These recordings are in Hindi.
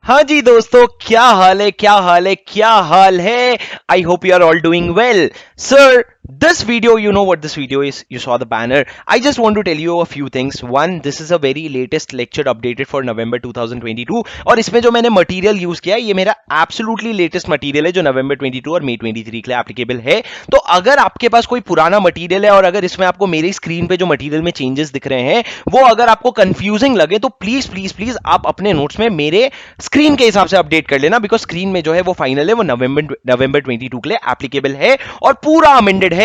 हाँ जी दोस्तों, क्या हाल है, क्या हाल है, क्या हाल है। I hope you are all doing well. Sir, this video, you know what this video is, you saw the banner. I just want to tell you a few things. One, this is a very latest lecture updated for November 2022 और इसमें जो मैंने मटेरियल यूज किया है ये मेरा एब्सोल्युटली लेटेस्ट मटेरियल है जो नवंबर 22 और मई 23 के लिए एप्लीकेबल है। तो अगर आपके पास कोई पुराना मटेरियल है और अगर इसमें आपको मेरी स्क्रीन पे जो मटेरियल में चेंजेस दिख रहे हैं वो अगर आपको कंफ्यूजिंग लगे तो प्लीज प्लीज प्लीज आप अपने नोट्स में मेरे स्क्रीन के हिसाब से अपडेट कर लेना, बिकॉज स्क्रीन में जो है वो फाइनल है, वो नवंबर 22 के लिए एप्लीकेबल है और पूरा अमेंडेड है।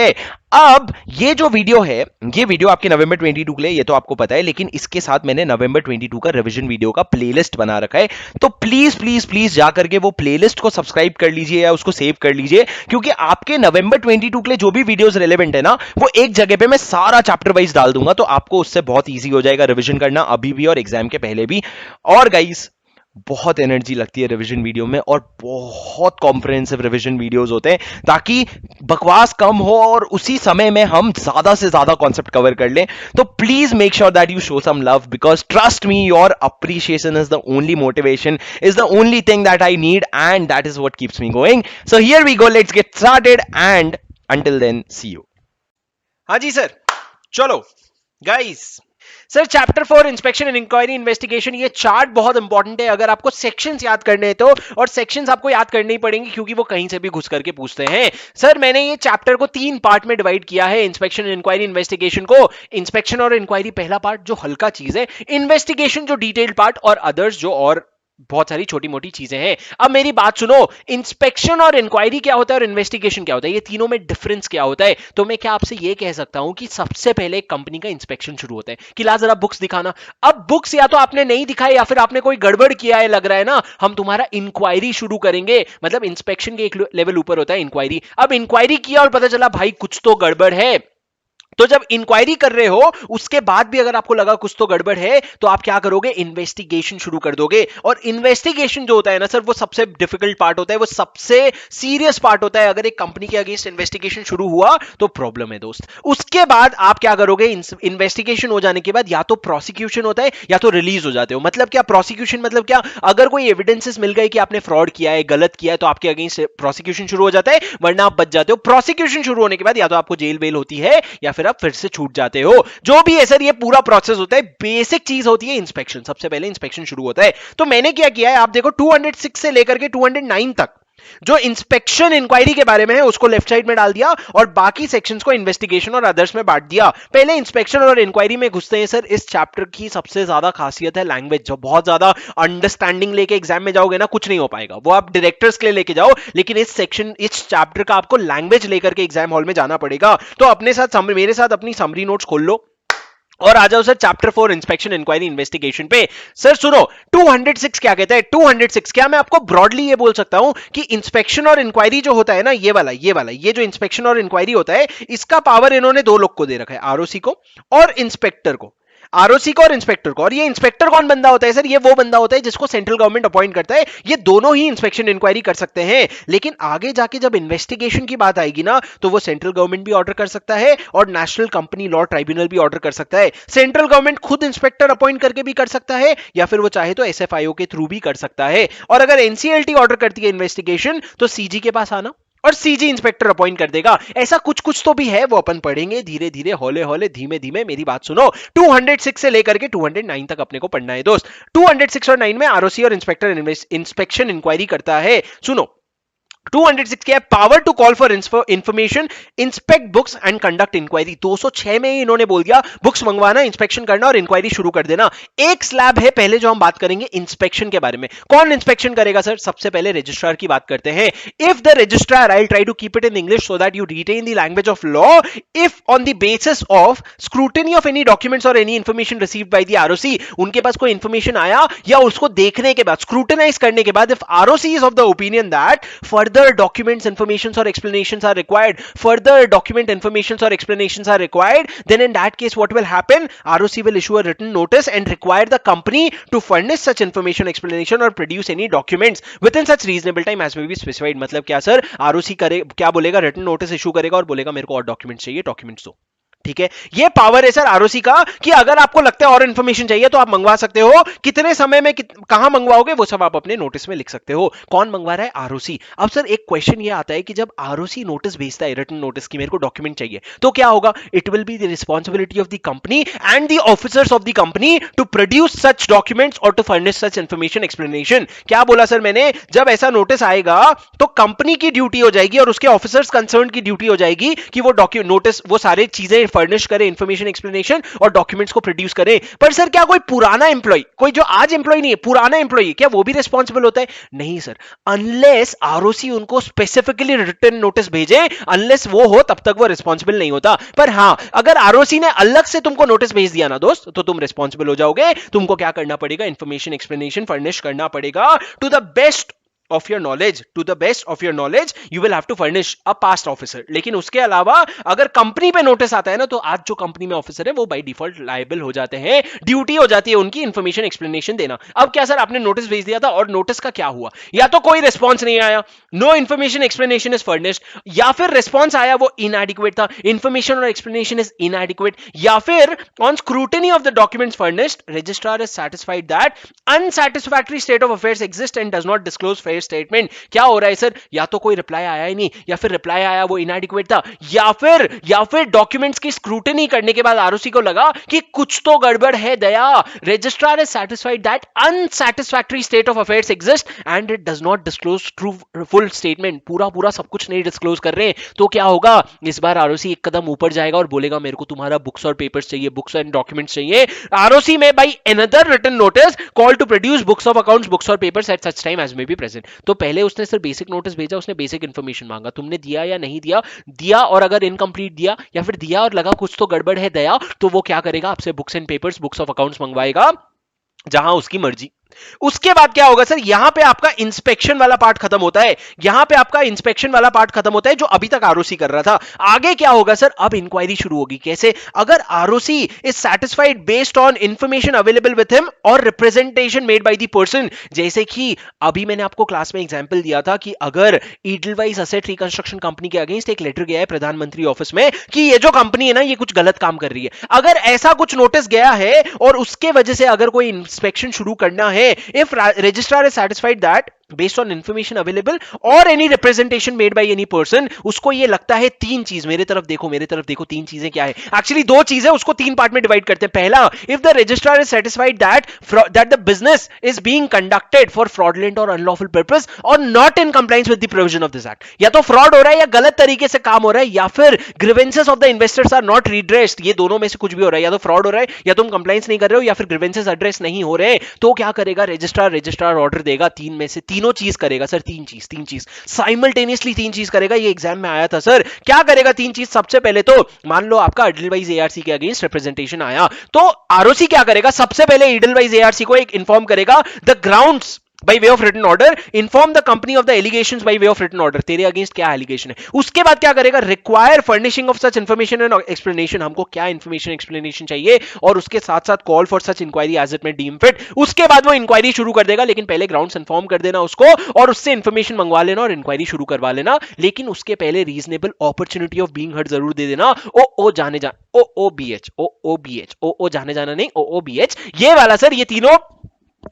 अब ये जो वीडियो है, ये वीडियो आपके नवंबर 22 के लिए, ये तो आपको पता है, लेकिन इसके साथ मैंने नवंबर 22 का रिवीजन वीडियो का प्लेलिस्ट बना रखा है। तो प्लीज प्लीज प्लीज जाकर के वो प्लेलिस्ट को सब्सक्राइब कर लीजिए या उसको सेव कर लीजिए, क्योंकि आपके नवंबर 22 के लिए जो भी वीडियोस रेलेवेंट है ना, वो एक जगह पे मैं सारा चैप्टर वाइज डाल दूंगा, तो आपको उससे बहुत ईजी हो जाएगा रिवीजन करना अभी भी और एग्जाम के पहले भी। और गाइस, बहुत एनर्जी लगती है रिवीजन वीडियो में और बहुत कॉम्प्रिहेंसिव रिवीजन वीडियोस होते हैं ताकि बकवास कम हो और उसी समय में हम ज्यादा से ज्यादा कॉन्सेप्ट कवर कर लें। तो please make sure that you show some love, because trust me, your appreciation is the only motivation, is the only thing that I need, and that is what keeps me going. So here we go, let's get started and until then see you. हाँ जी सर, चलो guys. Sir, chapter 4 inspection and inquiry investigation, ये चार्ट बहुत इंपॉर्टेंट है अगर आपको सेक्शंस याद करने हैं तो, और सेक्शंस आपको याद करने ही पड़ेंगे क्योंकि वो कहीं से भी घुस करके पूछते हैं। सर, मैंने ये चैप्टर को 3 पार्ट में डिवाइड किया है। इंस्पेक्शन एंड इंक्वायरी इन्वेस्टिगेशन को, इंस्पेक्शन और इंक्वायरी पहला पार्ट जो हल्का चीज है, इन्वेस्टिगेशन जो डिटेल्ड पार्ट, और अदर्स जो और बहुत सारी छोटी मोटी चीजें हैं। अब मेरी बात सुनो, इंस्पेक्शन और इंक्वायरी क्या होता है और इन्वेस्टिगेशन क्या होता है, ये तीनों में डिफरेंस क्या होता है। तो मैं क्या आपसे ये कह सकता हूं कि सबसे पहले कंपनी का इंस्पेक्शन शुरू होता है कि ला जरा बुक्स दिखाना। अब बुक्स या तो आपने नहीं दिखाई या फिर आपने कोई गड़बड़ किया है लग रहा है ना, हम तुम्हारा इंक्वायरी शुरू करेंगे। मतलब इंस्पेक्शन के एक लेवल ऊपर होता है इंक्वायरी। अब इंक्वायरी किया और पता चला भाई कुछ तो गड़बड़ है, तो जब इंक्वायरी कर रहे हो उसके बाद भी अगर आपको लगा कुछ तो गड़बड़ है तो आप क्या करोगे, इन्वेस्टिगेशन शुरू कर दोगे। और इन्वेस्टिगेशन जो होता है ना सर, वो सबसे डिफिकल्ट पार्ट होता है, वो सबसे सीरियस पार्ट होता है। अगर एक कंपनी के अगेंस्ट इन्वेस्टिगेशन शुरू हुआ तो प्रॉब्लम है दोस्त। उसके बाद आप क्या करोगे, इन्वेस्टिगेशन हो जाने के बाद या तो प्रोसिक्यूशन होता है या तो रिलीज हो जाते हो। मतलब क्या प्रोसिक्यूशन, मतलब क्या, अगर कोई एविडेंसेस मिल गए कि आपने फ्रॉड किया है, गलत किया है, तो आपके अगेंस्ट प्रोसिक्यूशन शुरू हो जाता है, वरना आप बच जाते हो। प्रोसिक्यूशन शुरू होने के बाद या तो आपको जेल बेल होती है या फिर आप फिर से छूट जाते हो। जो भी है सर, ये पूरा प्रोसेस होता है। बेसिक चीज होती है इंस्पेक्शन। सबसे पहले इंस्पेक्शन शुरू होता है। तो मैंने क्या किया है, आप देखो 206 से लेकर के 209 तक जो इंस्पेक्शन इंक्वायरी के बारे में है उसको लेफ्ट साइड में डाल दिया और बाकी सेक्शंस को इन्वेस्टिगेशन और अदर्स में बांट दिया। पहले इंस्पेक्शन और इंक्वायरी में घुसते हैं सर। इस चैप्टर की सबसे ज्यादा खासियत है लैंग्वेज। जो बहुत ज्यादा अंडरस्टैंडिंग लेके एग्जाम में जाओगे ना, कुछ नहीं हो पाएगा। वो आप डायरेक्टर्स के लिए लेके जाओ, लेकिन इस सेक्शन, इस चैप्टर का आपको लैंग्वेज लेकर के एग्जाम हॉल में जाना पड़ेगा। तो अपने साथ मेरे साथ अपनी समरी नोट्स खोल लो और आ जाओ sir chapter 4 inspection inquiry investigation पे। सर सुनो, 206 क्या कहता है। 206 क्या, मैं आपको ब्रॉडली ये बोल सकता हूं कि इंस्पेक्शन और इंक्वायरी जो होता है ना, ये जो इंस्पेक्शन और इंक्वायरी होता है, इसका पावर इन्होंने दो लोग को दे रखा है, आरओसी को और इंस्पेक्टर को। आरओसी को और इंस्पेक्टर को। और ये इंस्पेक्टर कौन बंदा होता है सर, ये वो बंदा होता है जिसको सेंट्रल गवर्नमेंट अपॉइंट करता है। ये दोनों ही इंस्पेक्शन इंक्वायरी कर सकते हैं, लेकिन आगे जाके जब इन्वेस्टिगेशन की बात आएगी ना, तो वो सेंट्रल गवर्नमेंट भी ऑर्डर कर सकता है और नेशनल कंपनी लॉ ट्राइब्यूनल भी ऑर्डर कर सकता है। सेंट्रल गवर्नमेंट खुद इंस्पेक्टर अपॉइंट करके भी कर सकता है या फिर वो चाहे तो एसएफआईओ के थ्रू भी कर सकता है। और अगर एनसीएलटी ऑर्डर करती है इन्वेस्टिगेशन तो सीजी के पास आना और सीजी इंस्पेक्टर अपॉइंट कर देगा। ऐसा कुछ कुछ तो भी है, वो अपन पढ़ेंगे धीरे धीरे, हौले हौले, धीमे धीमे। मेरी बात सुनो, 206 से लेकर के 209 तक अपने को पढ़ना है दोस्त। 206 और 9 में आरओसी और इंस्पेक्टर इंस्पेक्शन इंक्वायरी करता है। सुनो, 206 क्या है, power to call for information, inspect books and conduct inquiry. 206 में ही इन्होंने बोल दिया बुक्स मंगवाना, इंस्पेक्शन करना और इंक्वायरी शुरू कर देना। एक स्लैब है पहले जो हम बात करेंगे इंस्पेक्शन के बारे में। कौन इंस्पेक्शन करेगा सर, सबसे पहले रजिस्ट्रार की बात करते हैं। If the registrar, I try to keep it in English so that you retain the language of law, if on the basis of scrutiny of any documents और any information received by the ROC, उनके पास कोई इंफॉर्मेशन आया या उसको देखने के बाद, स्क्रूटनाइज करने के बाद, if ROC is of the opinion that further documents, informations or explanations are required, further document informations or explanations are required, then in that case what will happen, ROC will issue a written notice and require the company to furnish such information, explanation or produce any documents within such reasonable time as may be specified। मतलब क्या सर, ROC करे क्या बोलेगा, रिटन नोटिस इशू करेगा और बोलेगा मेरे को और डॉक्यूमेंट्स चाहिए, डॉक्यूमेंट्स दो। ठीक है, ये पावर है सर आरओसी का कि अगर आपको लगता है और इन्फॉर्मेशन चाहिए तो आप मंगवा सकते हो, कितने समय में कहां मंगवाओगे वो सब आप अपने नोटिस में लिख सकते हो। कौन मंगवा रहा है? आरओसी। अब सर एक क्वेश्चन ये आता है कि जब आरओसी नोटिस भेजता है, रिटन नोटिस की मेरे को डॉक्यूमेंट चाहिए, तो क्या होगा? It will be the responsibility of the company and the officers of the company to produce such documents और to furnish such information explanation. क्या बोला सर मैंने? जब ऐसा नोटिस आएगा तो कंपनी की ड्यूटी हो जाएगी और उसके ऑफिसर्स कंसर्न की ड्यूटी हो जाएगी कि वो नोटिस, वो सारी चीजें फर्निश करे, इंफॉर्मेशन एक्सप्लेनेशन और डॉक्यूमेंट्स को प्रोड्यूस करे। पर सर क्या कोई पुराना एम्प्लॉय, कोई जो आज एम्प्लॉय नहीं है, पुराना एम्प्लॉय, क्या वो भी रिस्पॉन्सिबल होता है? नहीं सर, अनलेस आरओसी उनको स्पेसिफिकली रिटन नोटिस भेजे, अनलेस वो हो तब तक वो रिस्पॉन्सिबल नहीं होता। पर हां, अगर आरओसी ने अलग से तुमको नोटिस भेज दिया ना दोस्त, तो तुम रिस्पॉन्सिबल हो जाओगे। तुमको क्या करना पड़ेगा? इंफॉर्मेशन एक्सप्लेनेशन फर्निश करना पड़ेगा to the best of your knowledge, to the best of your knowledge you will have to furnish a past officer। लेकिन उसके अलावा अगर कंपनी पे नोटिस आता है ना, तो आज जो कंपनी में ऑफिसर है वो बाय डिफॉल्ट लायबल हो जाते हैं, ड्यूटी हो जाती है उनकी इंफॉर्मेशन एक्सप्लेनेशन देना। अब क्या सर, आपने नोटिस भेज दिया था और नोटिस का क्या हुआ? या तो कोई रिस्पॉन्स नहीं आया, no information explanation is furnished, या फिर रिस्पॉन्स आया वो इनएडिक्वेट था, इंफॉर्मेशन और एक्सप्लेनेशन इज इनएडिक्वेट, या फिर on scrutiny of the documents furnished registrar is satisfied that unsatisfactory state of affairs exist and does not disclose fair statement. क्या हो रहा है सर? या तो कोई रिप्लाई आया ही नहीं, या फिर रिप्लाई आया वो इनएडिक्वेट था, या फिर डॉक्यूमेंट्स की स्क्रूटनी करने के बाद आरओसी को लगा कि कुछ तो गड़बड़ है Daya. Registrar is satisfied that unsatisfactory state of affairs exist and it does not disclose true full statement. पूरा सब कुछ नहीं डिस्क्लोज कर रहे हैं, तो क्या होगा? इस बार आरओसी एक कदम ऊपर जाएगा और बोलेगा मेरे को तुम्हारा बुक्स और पेपर्स चाहिए, बुक्स एंड डॉक्यूमेंट्स चाहिए। आरओसी में by another written notice call to produce books of accounts, books और papers at such time as may be present. तो पहले उसने सिर्फ बेसिक नोटिस भेजा, उसने बेसिक इंफॉर्मेशन मांगा, तुमने दिया या नहीं दिया? दिया, और अगर इनकंप्लीट दिया या फिर दिया और लगा कुछ तो गड़बड़ है दया, तो वो क्या करेगा? आपसे books and papers, books of accounts मंगवाएगा, जहां उसकी मर्जी। उसके बाद क्या होगा सर? यहां पे आपका इंस्पेक्शन वाला पार्ट खत्म होता है, यहां पे आपका इंस्पेक्शन वाला पार्ट खत्म होता है जो अभी तक आरओसी कर रहा था। आगे क्या होगा सर? अब इंक्वायरी शुरू होगी। कैसे? अगर ROC is satisfied based on information available with him और representation made by the person. जैसे कि अभी मैंने आपको क्लास में एग्जांपल दिया था कि अगर ईडलवाइज असेट रिकंस्ट्रक्शन कंपनी के अगेंस्ट एक लेटर गया है प्रधानमंत्री ऑफिस में कि ये जो कंपनी है ना, ये कुछ गलत काम कर रही है, अगर ऐसा कुछ नोटिस गया है और उसके वजह से अगर कोई इंस्पेक्शन शुरू करना है, if registrar is satisfied that based on information available or any representation made by any person, उसको ये लगता है तीन चीज, मेरे तरफ देखो, तीन चीजें क्या है? एक्चुअली दो चीजें, उसको तीन पार्ट में डिवाइड करते हैं। पहला, if the registrar is satisfied that the business is being conducted for fraudulent or unlawful purpose or not in compliance with the provision of this act, या तो फ्रॉड हो रहा है या गलत तरीके से काम हो रहा है, या फिर grievances of the investors are not redressed, ये दोनों में से कुछ भी हो रहा है, या तो फ्रॉड हो रहा है या तुम कंप्लाइंस नहीं कर रहे हो, या फिर ग्रीवेंसेस एड्रेस नहीं हो रहे, तो क्या करेगा रजिस्ट्रार ऑर्डर देगा, तीन में से तीनों चीज करेगा सर। तीन चीज साइमल्टेनियसली, तीन चीज करेगा। ये एग्जाम में आया था सर। क्या करेगा तीन चीज? सबसे पहले तो मान लो आपका ईडलवाइज एआरसी के अगेंस्ट रिप्रेजेंटेशन आया, तो आरओसी क्या करेगा? सबसे पहले ईडलवाइज एआरसी को एक इन्फॉर्म करेगा the grounds by way of written order, inform the company of the allegations by way of written order, तेरे अगेंस्ट क्या एलिगेशन है। उसके बाद क्या करेगा? Require furnishing of such information and explanation, हमको क्या इंफॉर्मेशन एक्सप्लेनेशन चाहिए, और उसके साथ साथ call for such inquiry as it may deem fit. उसके बाद वो इंक्वायरी शुरू कर देगा, लेकिन पहले ग्राउंड्स इन्फॉर्म कर देना उसको और उससे इंफॉर्मेशन मंगवा लेना और इंक्वायरी शुरू करवा लेना, लेकिन उसके पहले reasonable opportunity of being heard जरूर दे देना। ओ जाने जा ओ बी एच ओ जाने जाना नहीं, ओ बी एच, ये वाला सर, ये तीनों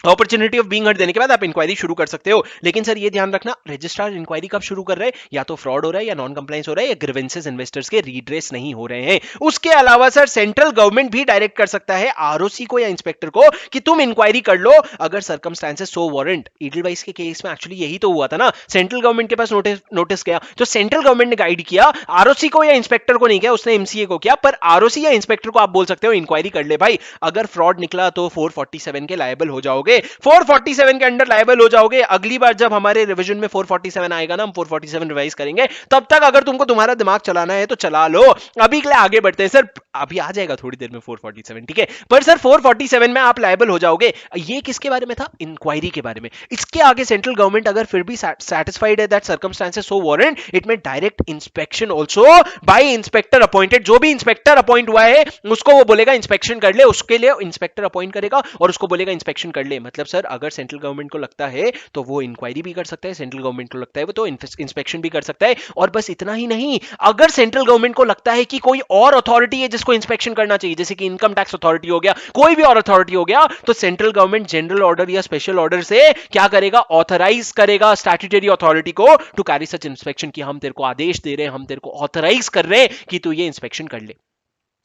अपॉर्चुनिटी ऑफ बीइंग हर्ड देने के बाद आप इंक्वायरी शुरू कर सकते हो। लेकिन सर ये ध्यान रखना, रजिस्ट्रार इंक्वायरी कब शुरू कर रहे हैं? या तो फ्रॉड हो रहा है, या नॉन कंप्लायंस हो रहा है, या ग्रीवेंसेस इन्वेस्टर्स के रीड्रेस नहीं हो रहे हैं। उसके अलावा सर सेंट्रल गवर्नमेंट भी डायरेक्ट कर सकता है आरओसी को या इंस्पेक्टर को कि तुम इंक्वायरी कर लो अगर सर्कमस्टेंसेस सो वारंट। ईडलवाइज के केस में एक्चुअली यही तो हुआ था ना, सेंट्रल गवर्नमेंट के पास नोटिस गया, तो सेंट्रल गवर्नमेंट ने गाइड किया, आरओसी को या इंस्पेक्टर को नहीं किया, उसने एमसीए को किया। पर आरओसी या इंस्पेक्टर को आप बोल सकते हो इंक्वायरी कर ले भाई, अगर फ्रॉड निकला तो 447 के लायबल हो जाओगे, 447 के अंडर लायबल हो जाओगे। अगली बार जब हमारे रिवीजन में 447 आएगा ना, हम 447 रिवाइज करेंगे, तब तक अगर तुमको तुम्हारा दिमाग चलाना है तो चला लो। अभी के लिए आगे बढ़ते हैं सर, अभी आ जाएगा थोड़ी देर में 447, ठीक है। पर सर 447 में आप लायबल हो जाओगे। ये किसके बारे में था? इंक्वायरी के बारे में। इसके आगे सेंट्रल गवर्नमेंट अगर फिर भी सैटिस्फाइड है that circumstances so warrant, it में direct inspection also by inspector appointed. जो भी इंस्पेक्टर अपॉइंट हुआ है उसको वो बोलेगा इंस्पेक्शन कर ले, उसके लिए इंस्पेक्टर अपॉइंट करेगा और उसको बोलेगा इंस्पेक्शन कर ले, मतलब सर अगर सेंट्रल गवर्नमेंट को लगता है तो वो इंक्वायरी भी कर सकता है, सेंट्रल गवर्नमेंट को लगता है वो तो इंस्पेक्शन भी कर सकता है। और बस इतना ही नहीं, अगर सेंट्रल गवर्नमेंट को लगता है कि कोई और अथॉरिटी है जिसको इंस्पेक्शन करना चाहिए, जैसे कि इनकम टैक्स अथॉरिटी हो गया, कोई भी और अथॉरिटी हो गया, तो सेंट्रल गवर्नमेंट जनरल ऑर्डर या स्पेशल ऑर्डर से क्या करेगा, ऑथराइज करेगा स्टैट्यूटरी अथॉरिटी को टू कैरी सच इंस्पेक्शन, कि हम तेरे को आदेश दे रहे हैं, हम तेरे को ऑथराइज कर रहे हैं कि तू ये इंस्पेक्शन कर ले।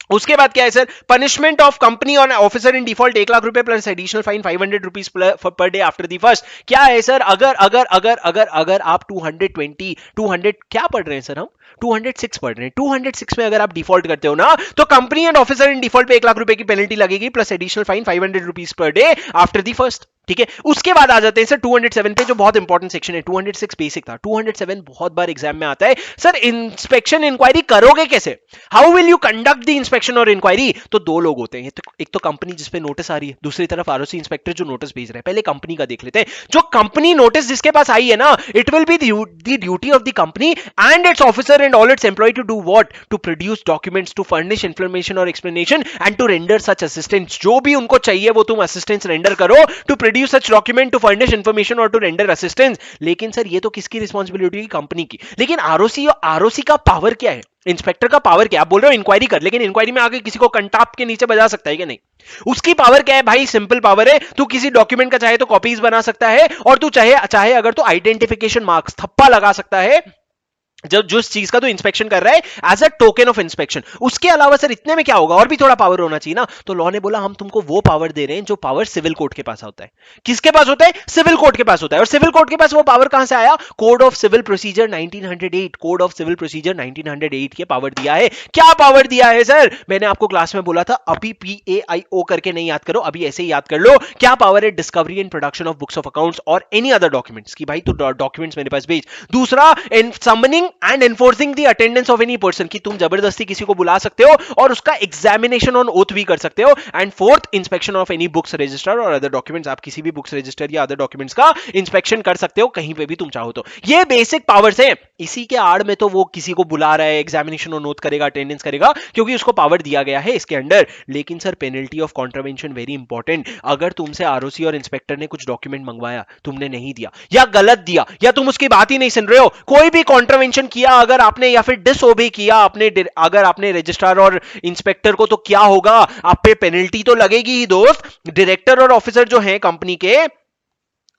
उसके बाद क्या है sir, punishment of company on officer in default 1 lakh रुपए plus additional fine 500 rupees per day after the first. क्या है सर, अगर अगर अगर अगर अगर आप 200 क्या पढ़ रहे हैं सर, हम 206 पढ़ रहे हैं, 206 में अगर आप डिफॉल्ट करते हो ना, तो company and officer in default पे 1 लाख रुपए की पेनल्टी लगेगी plus additional fine 500 rupees per day after the first. ठीक है, उसके बाद आ जाते हैं सर 207 पे, जो बहुत इंपॉर्टेंट सेक्शन है। 206 बेसिक था, 207 बहुत बार एग्जाम में आता है। सर इंस्पेक्शन इंक्वायरी करोगे कैसे, how will you conduct the inspection और इंक्वायरी? तो दो लोग होते हैं, एक तो कंपनी जिसपे नोटिस आ रही है, दूसरी तरफ आरओसी इंस्पेक्टर जो नोटिस भेज रहा है। पहले कंपनी का देख लेते हैं। जो कंपनी नोटिस जिसके पास आई है ना, it will be the duty of the company and its officer and all its employ to do what, to produce documents, to furnish information और explanation and to render such assistance. जो भी उनको चाहिए वो तुम असिस्टेंस रेंडर करो, to produce such document, to furnish information और टू रेंडर असिस्टेंस। लेकिन सर ये तो किसकी रिस्पांसिबिलिटी है, कंपनी की। लेकिन आरओसी का पावर क्या है, इंस्पेक्टर का पावर क्या है? आप बोल रहे हो इंक्वायरी कर, लेकिन इंक्वायरी में आगे किसी को कंटाप के नीचे बजा सकता है कि नहीं? उसकी पावर क्या है भाई, सिंपल पावर है, तू किसी डॉक्यूमेंट का चाहे तो कॉपीज बना सकता है, और तू चाहे अगर तो आइडेंटिफिकेशन मार्क्स थप्पा लगा सकता है जो इस चीज का तो इंस्पेक्शन कर रहा है as a token of inspection. उसके अलावा सर इतने में क्या होगा, और भी थोड़ा पावर होना चाहिए ना। तो लॉ ने बोला हम तुमको वो पावर दे रहे हैं जो पावर सिविल कोर्ट के पास होता है। किसके पास होता है? सिविल कोर्ट के पास होता है। और सिविल कोर्ट के पास वो पावर कहां से आया? Code of civil procedure 1908, code of civil procedure 1908 के पावर दिया है। क्या पावर दिया है सर? मैंने आपको क्लास में बोला था, अभी PAIO करके नहीं याद करो, अभी ऐसे ही याद कर लो। क्या पावर है? Discovery and production of books of accounts और एनी अदर डॉक्यूमेंट्स, की भाई तो डॉक्यूमेंट्स मेरे पास भेज। दूसरा, summoning and enforcing the attendance of any person, कि तुम जबरदस्ती किसी को बुला सकते हो और उसका एग्जामिनेशन ऑन ओथ भी कर सकते हो। And fourth, inspection of any books register और अदर डॉक्यूमेंट्स, आप किसी भी बुक्स रजिस्टर या अदर डॉक्यूमेंट्स का इंस्पेक्शन कर सकते हो कहीं पे भी तुम चाहो तो। ये बेसिक पावर्स है। इसी के आड़ में तो वो किसी को बुला रहा है, एग्जामिनेशन ऑन ओथ करेगा, अटेंडेंस करेगा, क्योंकि उसको पावर दिया गया है इसके अंडर। लेकिन sir penalty of contravention very important. अगर तुमसे आरओसी और इंस्पेक्टर ने कुछ डॉक्यूमेंट मंगवाया, तुमने नहीं दिया या गलत दिया या तुम उसकी बात ही नहीं सुन रहे हो, कोई भी कॉन्ट्रावेंशन किया अगर आपने या फिर डिसओबे किया आपने, अगर आपने रजिस्ट्रार और इंस्पेक्टर को, तो क्या होगा? आप पे पेनल्टी तो लगेगी ही दोस्त। डायरेक्टर और ऑफिसर जो हैं कंपनी के,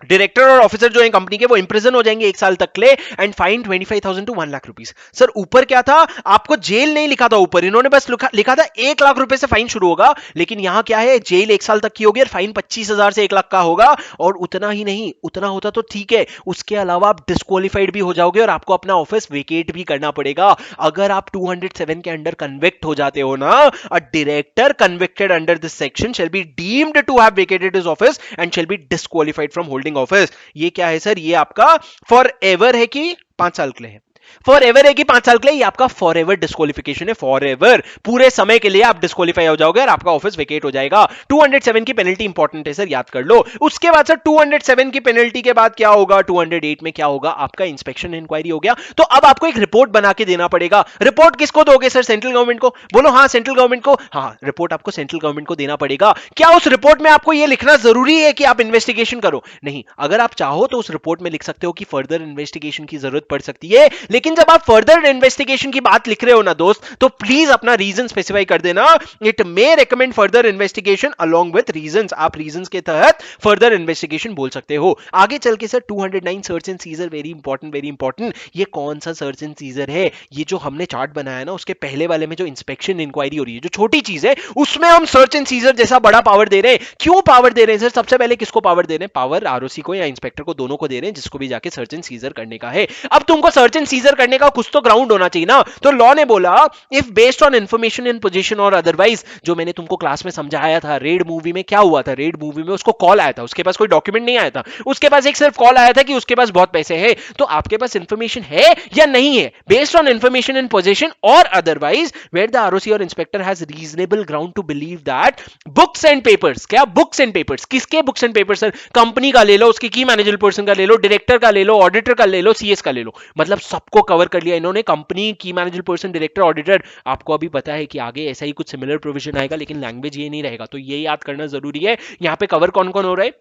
डायरेक्टर और ऑफिसर जो है कंपनी के, वो इंप्रिजन हो जाएंगे 1 साल तक के लिए, and fine 25,000 to 1 lakh rupees. Sir ऊपर क्या था, आपको जेल नहीं लिखा था ऊपर, इन्होंने बस लिखा था 1 लाख रुपए से फाइन शुरू होगा, लेकिन यहां क्या है, जेल 1 साल तक की होगी और फाइन 25,000 से 1 लाख का होगा। और उतना ही नहीं, उतना होता तो ठीक है, उसके अलावा आप डिस्क्वालीफाइड भी हो जाओगे और आपको अपना ऑफिस वेकेट भी करना पड़ेगा। अगर आप 207 के अंडर कन्विक्ट हो जाते हो ना, a director convicted under this section shall be deemed to have vacated his office and shall be disqualified from holding office. ये क्या है सर? ये आपका फॉर एवर है कि 5 साल के लिए है? फॉर एवर है कि 5 साल के लिए? ये आपका फॉर एवर डिस्क्वालिफिकेशन है, फॉर एवर, पूरे समय के लिए आप डिस्क्वालीफाई हो जाओगे और आपका ऑफिस वेकेट हो जाएगा। 207 की पेनल्टी इंपॉर्टेंट है सर, याद कर लो। उसके बाद सर 207 की पेनल्टी के बाद क्या होगा, 208 में क्या होगा? आपका इंस्पेक्शन इंक्वायरी हो गया। तो अब आपको एक रिपोर्ट बना के देना पड़ेगा। रिपोर्ट किसको दोगे सर? सेंट्रल गवर्नमेंट को। बोलो हाँ, सेंट्रल गवर्नमेंट को। हाँ, रिपोर्ट आपको सेंट्रल गवर्नमेंट को देना पड़ेगा। क्या उस रिपोर्ट में आपको यह लिखना जरूरी है कि आप इन्वेस्टिगेशन करो? नहीं, अगर आप चाहो तो उस रिपोर्ट में लिख सकते हो कि फर्दर इन्वेस्टिगेशन की जरूरत पड़ सकती है। लेकिन जब आप फर्दर इन्वेस्टिगेशन की बात लिख रहे हो ना दोस्त, तो प्लीज अपना रीजन स्पेसिफाई कर देना। It may recommend further investigation along with reasons. आप रीजंस के तहत फर्दर इन्वेस्टिगेशन बोल सकते हो। आगे चल के sir 209 search and seizure, very important, very important. ये कौन सा सर्च एंड सीजर है? ये जो हमने चार्ट बनाया ना, उसके पहले वाले में जो इंस्पेक्शन इंक्वायरी हो रही है, जो छोटी चीज है, उसमें हम सर्च एंड सीजर जैसा बड़ा पावर दे रहे हैं। क्यों पावर दे रहे हैं सर? सबसे पहले किसको पावर दे रहे हैं? पावर आरओसी को या इंस्पेक्टर को, दोनों को दे रहे हैं, जिसको भी जाके सर्च एंड सीजर करने का है। अब तुमको सर्च एंड सीजर करने का कुछ तो ग्राउंड होना चाहिए ना। तो लॉ ने बोला, if based on information in possession और अदरवाइज, जो मैंने तुमको क्लास में समझाया था, रेड मूवी में क्या हुआ था, रेड मूवी में उसको कॉल आया था, उसके पास कोई डॉक्यूमेंट नहीं आया था, उसके पास एक सिर्फ कॉल आया था कि उसके पास बहुत पैसे हैं। तो आपके पास इंफॉर्मेशन है या नहीं है? Based on information in possession और अदरवाइज, वेयर द आरओसी और inspector has reasonable ground to believe that books and papers, क्या बुक्स एंड पेपर्स, किसके books and papers sir? Company का ले लो, उसके की मैनेजर पर्सन का ले लो, डायरेक्टर का ले लो, ऑडिटर का ले लो, सीएस का ले लो, मतलब सबको कवर कर लिया इन्होंने। कंपनी, की मैनेजर पर्सन, डायरेक्टर, ऑडिटर। आपको अभी पता है कि आगे ऐसा ही कुछ सिमिलर प्रोविजन आएगा, लेकिन लैंग्वेज ये नहीं रहेगा, तो ये याद करना जरूरी है। यहां पे कवर कौन कौन हो रहा है?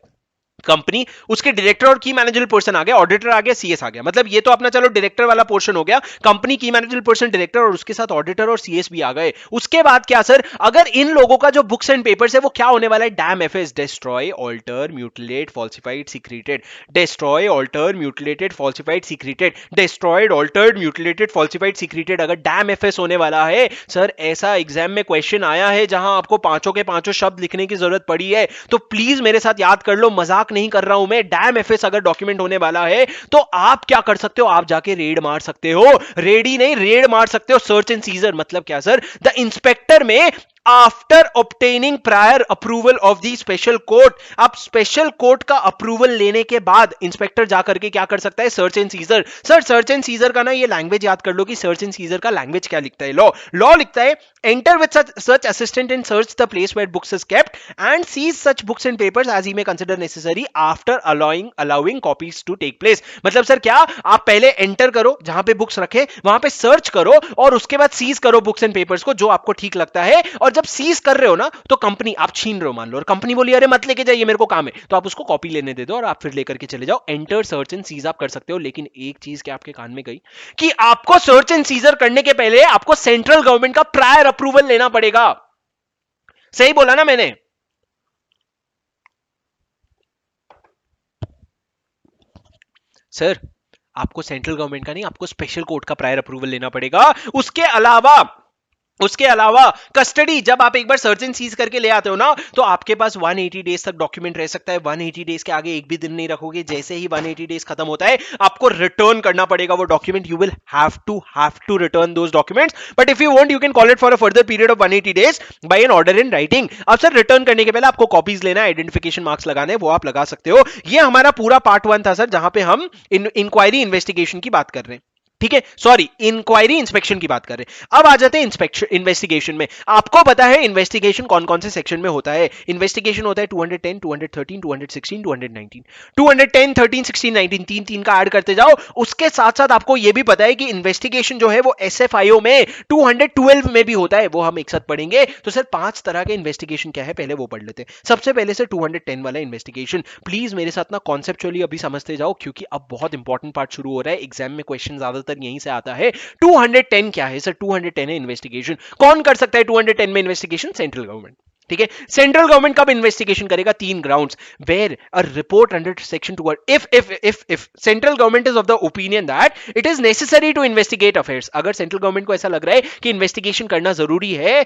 कंपनी, उसके डायरेक्टर और की मैनेजरल पर्सन आ गया, ऑडिटर आ गया, सीएस आ गया। मतलब ये तो अपना चलो डायरेक्टर वाला पोर्शन हो गया, कंपनी, की मैनेजरल पर्सन, डायरेक्टर और उसके साथ ऑडिटर और सीएस भी आ गए। उसके बाद क्या सर, अगर इन लोगों का जो बुक्स एंड पेपर्स है वो क्या होने वाला है, dam FS, destroy, alter, mutilate, falsified, secreted, destroy, alter, mutilated, falsified, secreted, destroyed, altered, mutilated, falsified, secreted, अगर डैम एफएस होने वाला है सर, ऐसा एग्जाम में क्वेश्चन आया है जहां आपको पांचों के पांचों शब्द लिखने की जरूरत पड़ी है, तो प्लीज मेरे साथ याद कर लो, मजाक नहीं कर रहा हूं मैं। डैम एफएस अगर डॉक्यूमेंट होने वाला है तो आप क्या कर सकते हो, आप जाके रेड मार सकते हो, रेड ही नहीं रेड मार सकते हो, सर्च एंड सीजर। मतलब क्या सर, द इंस्पेक्टर में after obtaining prior approval of the special court, आप स्पेशल कोर्ट का अप्रूवल लेने के बाद इंस्पेक्टर जाकर के क्या कर सकता है, search and seizure. Sir search and seizure का ना ये लैंग्वेज याद कर लो कि सर्च एंड सीजर का लैंग्वेज क्या लिखता है, लॉ लिखता है, enter with such assistant and search the place where books is kept and seize such books and papers as he may consider necessary after allowing copies to take place। मतलब सर क्या, आप पहले एंटर करो जहां पे बुक्स रखे, वहां पे सर्च करो और उसके बाद सीज करो बुक्स एंड पेपर्स को जो आपको ठीक लगता है, और जब सीज कर रहे हो ना तो कंपनी आप छीन रहे हो मान लो, और कंपनी बोली अरे मत लेके जाइए मेरे को काम है, तो आप उसको कॉपी लेने दे दो और आप फिर लेकर के चले जाओ। एंटर, सर्च एंड सीज आप कर सकते हो, लेकिन एक चीज क्या आपके कान में गई कि आपको सर्च एंड सीजर करने के पहले आपको सेंट्रल गवर्नमेंट का प्रायर अप्रूवल लेना पड़ेगा। सही बोला ना मैंने? सर आपको सेंट्रल गवर्नमेंट का नहीं, आपको स्पेशल कोर्ट का प्रायर अप्रूवल लेना पड़ेगा। उसके अलावा कस्टडी, जब आप एक बार सर्च एंड सीज करके ले आते हो ना तो आपके पास 180 डेज तक डॉक्यूमेंट रह सकता है। 180 डेज के आगे एक भी दिन नहीं रखोगे, जैसे ही 180 डेज खत्म होता है आपको रिटर्न करना पड़ेगा वो document. You will have to return those documents, but if you want you can call it for a further period of 180 days by an order in writing. अब सर रिटर्न करने के पहले आपको कॉपीज लेना है, आइडेंटिफिकेशन मार्क्स लगाने, वो आप लगा सकते हो। ये हमारा पूरा पार्ट 1 था सर, जहां पे हम इंक्वायरी इन्वेस्टिगेशन की बात कर रहे हैं, ठीक है, सॉरी इंक्वायरी इंस्पेक्शन की बात कर रहे हैं। अब आ जाते हैं इंस्पेक्शन इन्वेस्टिगेशन में। आपको पता है इन्वेस्टिगेशन कौन कौन से सेक्शन में होता है? इन्वेस्टिगेशन होता है 210, 213, 216, 219, 210, 13, 16, 19, तीन तीन का ऐड करते जाओ। उसके साथ साथ आपको यह भी पता है कि इन्वेस्टिगेशन जो है वो एसएफआईओ में 212 में भी होता है, वो हम एक साथ पढ़ेंगे। तो सर 5 तरह के इन्वेस्टिगेशन क्या है पहले वो पढ़ लेते हैं। सबसे पहले सर 210 वाला इन्वेस्टिगेशन, प्लीज मेरे साथ ना कॉन्सेप्चुअली अभी समझते जाओ, क्योंकि अब बहुत इंपॉर्टेंट पार्ट शुरू हो रहा है, एग्जाम में क्वेश्चन ज्यादातर यहीं से आता है। 210 क्या है सर? 210 है इन्वेस्टिगेशन। कौन कर सकता है 210 में इन्वेस्टिगेशन? सेंट्रल गवर्नमेंट, ठीक है। सेंट्रल गवर्नमेंट कब इन्वेस्टिगेशन करेगा? 3 grounds where a report under section 2 if central government is of the opinion that it is necessary to investigate affairs. अगर सेंट्रल गवर्नमेंट को ऐसा लग रहा है कि इन्वेस्टिगेशन करना जरूरी है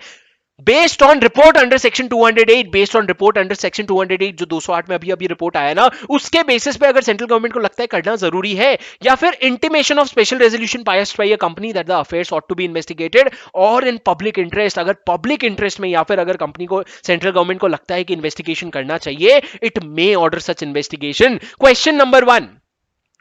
based on report under section 208, based on report under section 208 जो 208 में अभी रिपोर्ट आया ना, उसके बेसिस पे अगर सेंट्रल गवर्नमेंट को लगता है करना जरूरी है, या फिर intimation of special resolution passed by a company that the affairs ought to be investigated और इन पब्लिक इंटरेस्ट, अगर पब्लिक इंटरेस्ट में या फिर अगर कंपनी को सेंट्रल गवर्नमेंट को लगता है कि इन्वेस्टिगेशन करना चाहिए, it may order such investigation. Question number 1,